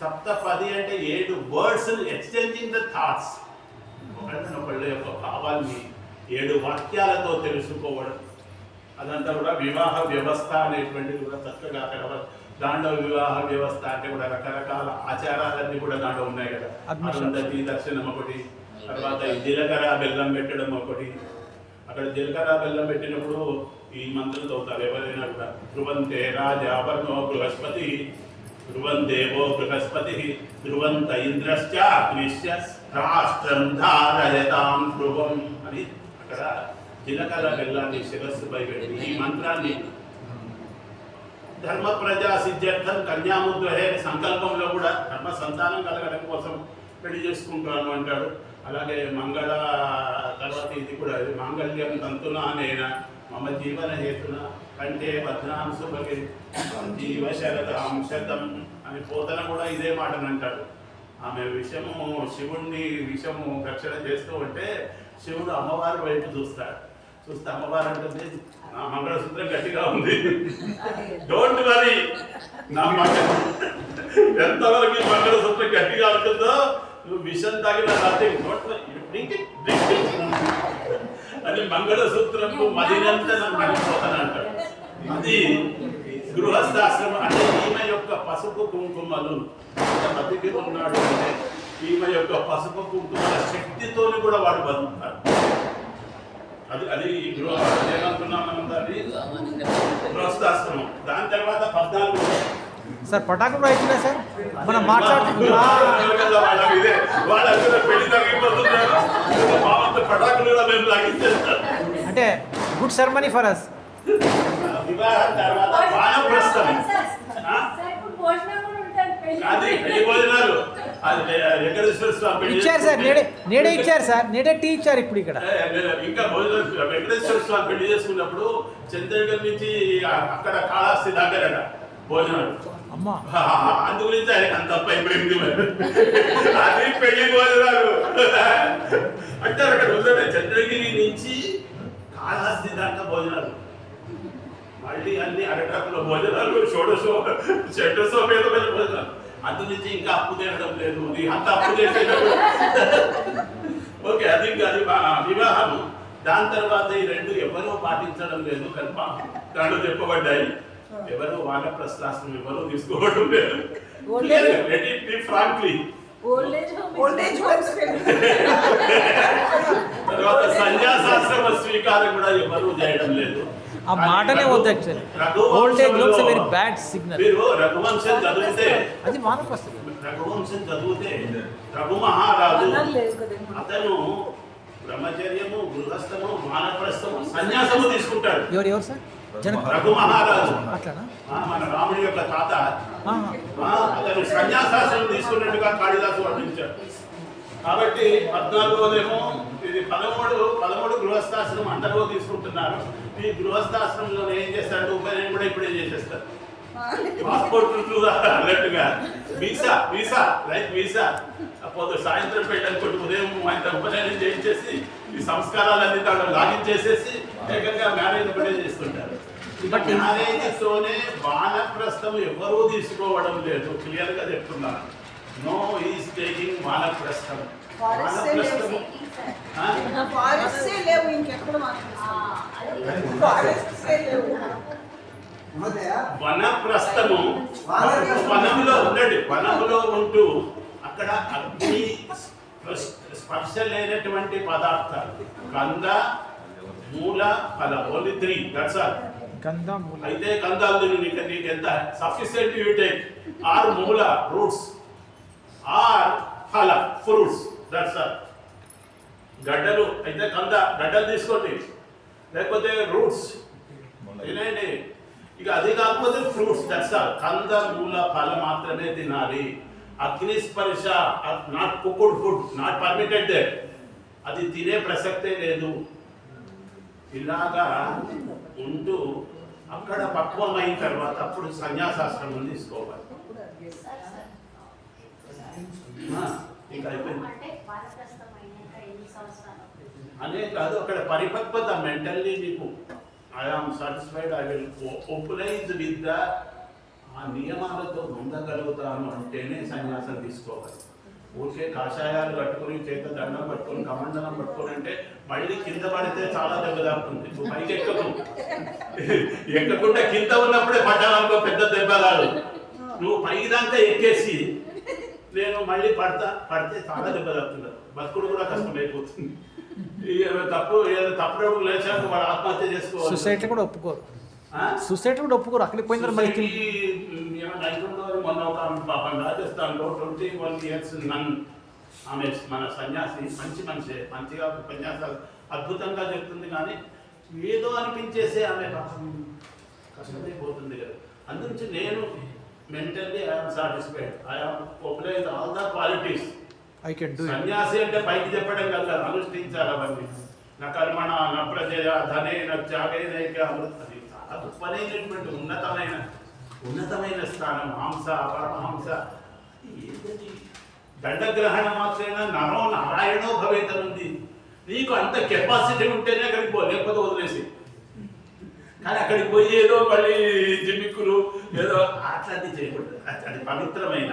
సప్తపది అంటే 7 వర్డ్స్ ఎక్స్చేంజింగ్ ద థాట్స్, ఒకళ్ళ యొక్క భావాన్ని 7 వాక్యాలతో తెలుసుకోవడం. అదంతా కూడా వివాహ వ్యవస్థ అనేటువంటిది కూడా చక్కగా అక్కడ దాంట్లో వివాహ వ్యవస్థ అంటే కూడా రకరకాల ఆచారాలన్నీ కూడా దాంట్లో ఉన్నాయి కదా. అరుంధతి దర్శనం ఒకటి, తర్వాత జీలకర్ర బెల్లం పెట్టడం ఒకటి. అక్కడ జీలకర్ర బెల్లం పెట్టినప్పుడు ఈ మంత్రం చదువుతారు ఎవరైనా కూడా, ధ్రువంతే రాజా వర్ణో బృహస్పతి, ధ్రువందేవో బృహస్పతి, ధ్రువంత ఇంద్రశ్చ అగ్నిశ్చ రాష్ట్రం ధారయతాం ధ్రువం అని అక్కడ జీలకర్ర బెల్లాన్ని శిరస్సుపై పెట్టి ఈ మంత్రాన్ని ధర్మ ప్రజా సిద్ధ్యర్థం కన్యాముద్రహే సంకల్పంలో కూడా ధర్మ సంతానం కలగడం కోసం పెళ్లి చేసుకుంటాను అంటాడు. అలాగే మంగళ తర్వాత ఇది కూడా మాంగళ్యం తంతునా నేన మమ జీవన హేతున కంటే బద్నాం సుభగే జీవ శరదాం శతం అని పోతన కూడా ఇదే మాటను అంటాడు. ఆమె విషము శివుణ్ణి విషము రక్షణ చేస్తూ ఉంటే శివుడు అమ్మవారి వైపు చూస్తాడు. చూస్తే అమ్మవారు అంటుంది, నా మంగళసూత్రం గట్టిగా ఉంది, డోంట్ వరీ, నా ఎంతవరకు మంగళసూత్రం గట్టిగా ఉంటుందో నువ్వు విషం తాగిన nothing, don't worry, drink it అని మంగళసూత్రంకు మదినంత మడిపోతాను అంటాడు. అది గృహస్థాశ్రమం అంటే ఈమె యొక్క పసుపు కుంకుమలు బతికి ఉన్నాడు అంటే ఈమె యొక్క పసుపు కుంకుమల శక్తితోని కూడా వాడు బతుకుతాడు. అది ఏమనుకున్నాం మనం దాన్ని గృహస్థాశ్రమం. దాని తర్వాత 14 సార్ పటాకులు అయిపోయినా సార్ మనం మాట్లాడుతున్నాం పెళ్లి తగ్గిపోతున్నారు, పటాకులు కూడా మేము తగ్గించేస్తాం. అంటే గుడ్ సెరమనీ ఫర్ అస్. వివాహం తర్వాత వానప్రస్థం, అది పెళ్లి భోజనాలు వెంకటేశ్వర స్వామి ఇచ్చారు సార్, నేడే ఇచ్చారు సార్, నేడే టీ ఇచ్చారు ఇప్పుడు ఇక్కడ. ఇంకా భోజనం వెంకటేశ్వర స్వామి పెళ్లి చేసుకున్నప్పుడు చంద్రగిరి నుంచి అక్కడ కాళహస్తి దగ్గర భోజనాలు. అమ్మా అందు గురించి ఆయనకు అంత అయిపోయింది. అది పెళ్లి భోజనాలు అంటే అక్కడ ఉందండి, చంద్రగిరి నుంచి కాళహస్తి దాకా భోజనాలు, మళ్ళీ అన్ని అరటాకుల భోజనాలు, షడ్డసోపేతమైన భోజనాలు. అందు నుంచి ఇంకా అప్పు తినడం లేదు, అంత అప్పు చేసేటప్పుడు. ఓకే, అది వివాహము. దాని తర్వాత ఈ 2 ఎవరూ పాటించడం లేదు, కనుక దాంట్లో చెప్పబడ్డాయి. ఎవరు వానప్రస్థాశ్రమం ఎవరు తీసుకోవడం లేదు. ఫ్రాంక్లీ తర్వాత సన్యాసాశ్రమ స్వీకారం కూడా ఎవరు చేయడం లేదు. ఆ మాటనే వద్దు actually. Old age looks a very bad signal. మీరు రఘువంశం చదివితే, అది వానప్రస్థం. రఘువంశం చదివితే రఘు మహారాజు అతను బ్రహ్మచర్యము, గృహస్థము, వానప్రస్థము, సన్యాసము తీసుకుంటాడు. ఎవరు సార్? రఘు మహారాజు అట్లానా? మన రాముడి యొక్క తాత. అతను సన్యాసాశ్రమం తీసుకున్నట్టుగా కాళిదాసు వర్ణించాడు. కాబట్టి 14 ఇది 13 గృహస్థాశ్రమం అందరూ తీసుకుంటున్నారు. మీ గృహస్థాశ్రమంలో ఏం చేస్తాడు? ఉపనయనం కూడా ఇప్పుడే చేసేస్తారు. పాస్పోర్ట్ అన్నట్టుగా వీసా వీసా లైక్ వీసా అప్పుడు సాయంత్రం పెట్టనుకోండి, ఉదయం ఆయన ఉపనయనం చేయించేసి ఈ సంస్కారాలన్నీ తాను లాగిన్ చేసేసి ఏకంగా మ్యారేజ్ ఒకటే చేస్తుంటారు. మ్యారేజ్తోనే వానప్రస్థం ఎవరూ తీసుకోవడం లేదు, క్లియర్ గా చెప్తున్నాను. No is taking vanaprastham. వానప్రస్థం లేవు ఇంకెక్కడ వనప్రస్థము వనంలో ఉండండి, వనంలో ఉంటూ అక్కడ అగ్ని స్పర్శ లేనటువంటి పదార్థాలు కంద మూల ఫల ఓన్లీ 3 దట్స్ ఆల్. గంధ మూల అయితే కందాలు నీకు ఎంత సఫిషియెంట్ యూ టేక్ ఆర్ మూల రూట్స్ ఆర్ ఫల ఫ్రూట్స్ దట్స్ ఆల్. గడ్డలు అయితే గడ్డలు తీసుకోండి, లేకపోతే రూట్స్ తినండి. ఇక అది కాకపోతే ఫ్రూట్స్ దట్స్ ఆల్. కంద మూల ఫల మాత్రమే తినాలి. అగ్ని స్పర్శ not cooked food not permitted there, అది తినే ప్రసక్తే లేదు. ఇలాగా ఉంటూ అక్కడ పక్వమైన తర్వాత అప్పుడు సన్యాసాశ్రమం తీసుకోవాలి. ఇంకా అయిపోయింది అనే కాదు, అక్కడ పరిపక్వత మెంటల్లీ మీకు I am satisfied, I will oblige with the ఆ నియమాలతో ఉండగలుగుతాను అంటేనే సన్యాసం తీసుకోవాలి. ఊరికే కాషాయాలు కట్టుకుని చేత దండం పట్టుకొని కమండలం పట్టుకొని అంటే మళ్ళీ కింద పడితే చాలా దెబ్బతాకుతుంది. నువ్వు పైకి ఎక్కకుండా కింద ఉన్నప్పుడే పడ్డావనుకో పెద్ద దెబ్బలాలు. నువ్వు పైదాకా ఎక్కేసి నేను మళ్ళీ పడితే చాలా దెబ్బతాకుతున్నారు, బతుకుడు కూడా కష్టమైపోతుంది. తప్పుడు లేచాక వాడు ఆత్మహత్య చేసుకోవాలి. సొసైటీ కూడా ఒప్పుకోరు, సొసైటీ కూడా ఒప్పుకోరు. అక్కడికి పోయిన మొన్న ఒక పాపం రాజస్థాన్లో 21 years నన్, ఆమె మన సన్యాసి మంచి మనిషి, మంచిగా ఉపన్యాసాలు అద్భుతంగా చెప్తుంది, కానీ ఏదో అనిపించేసే ఆమె పాపం కష్టమైపోతుంది కదా. అందుగురించి నేను mentally I'm satisfied, I'm oblige all the qualities. I can do. సన్యాసి అంటే పైకి చెప్పడం కదా, అనుష్ఠించాలి అవన్నీ. నా కర్మణ నా ప్రజయ ధనే నా త్యాగే నైక అమృత, అది చాలా గొప్పనైనటువంటి ఉన్నతమైన స్థానం. హంస పరమహంస ఏంటది? దండగ్రహణ మాత్రమే నరో నారాయణో భవేతనుంది. నీకు అంత కెపాసిటీ ఉంటేనే అక్కడికి పో, లేకపోతే వదిలేసి. కానీ అక్కడికి పోయి ఏదో మళ్ళీ జిమ్మిక్కులు ఏదో అట్లాంటివి చేయకూడదు. అది పవిత్రమైన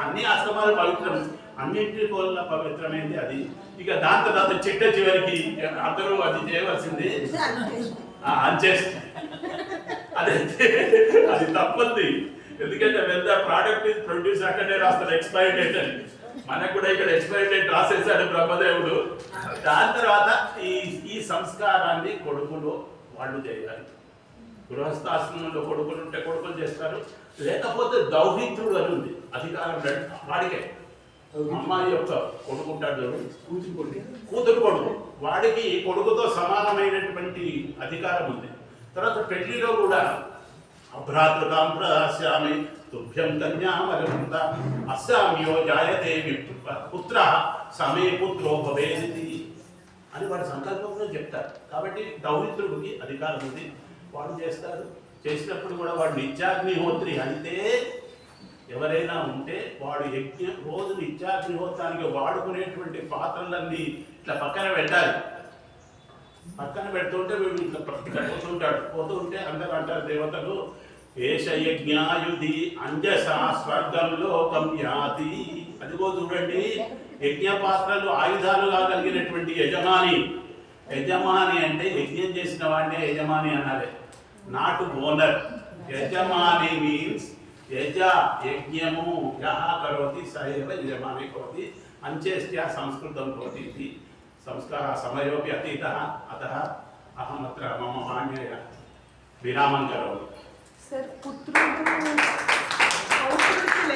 అన్ని ఆశ్రమాలు పవిత్రం, అన్నింటి వల్ల పవిత్రమైనది అది. ఇక దాని తర్వాత చివరికి అందరూ అది చేయవలసింది అంచేస్తే అది తప్పంది. ఎందుకంటే పెద్ద ప్రోడక్ట్ ఇస్ ప్రొడ్యూస్ అక్కడే రాస్తారు ఎక్స్పైరీ డేట్ అని. మనకు కూడా ఇక్కడ ఎక్స్పైరీ డేట్ రాసేసాడు బ్రహ్మదేవుడు. దాని తర్వాత ఈ సంస్కారాన్ని కొడుకులు వాళ్ళు చేయాలి. గృహస్థాశ్రమంలో కొడుకులు ఉంటే కొడుకులు చేస్తారు, లేకపోతే దౌహిత్రుడు అని ఉంది అధికారం వాడికే. అమ్మాయి యొక్క కొడుకుంటాడు, కూతురు కొడుకు, వాడికి కొడుకుతో సమానమైనటువంటి అధికారం ఉంది. తర్వాత పెళ్లిలో కూడా అభ్రాతృకాం ప్రదాస్యామి తుభ్యం కన్యామలంత అస్సామ్యో జాయతే పుత్ర సమే పుత్రో భవేది అని వాడి సంకల్పంలో చెప్తారు. కాబట్టి దౌహిత్రుడికి అధికారం ఉంది, వాడు చేస్తాడు. చేసినప్పుడు కూడా వాడు నిత్యాగ్నిహోత్రి అయితే ఎవరైనా ఉంటే వాడు రోజు నిత్యాగ్నిహోత్రానికి వాడుకునేటువంటి పాత్రలన్నీ ఇట్లా పక్కన పెట్టాలి. పక్కన పెడుతుంటే వీడు ఇట్లా పోతూ ఉంటే అందరూ అంటారు దేవతలు, ఏష యజ్ఞాయుధి అంజసా స్వర్గంలో గమ్యాది. అదిగో చూడండి, యజ్ఞ పాత్రలు ఆయుధాలుగా కలిగినటువంటి యజమాని. యజమాని అంటే యజ్ఞం చేసిన వాడినే యజమాని అనాలి, నాట్ ఓనర్. యజమాని మీన్స్ యజ్ఞము యహ కరోతి సైవ యజమాని కరోతి అంచేస్య సంస్కృతం కరోతి ఇది సంస్కార సమయోపి అతీత అతః అహమత్ర మమ మాన్యయ విరామం కరోమి.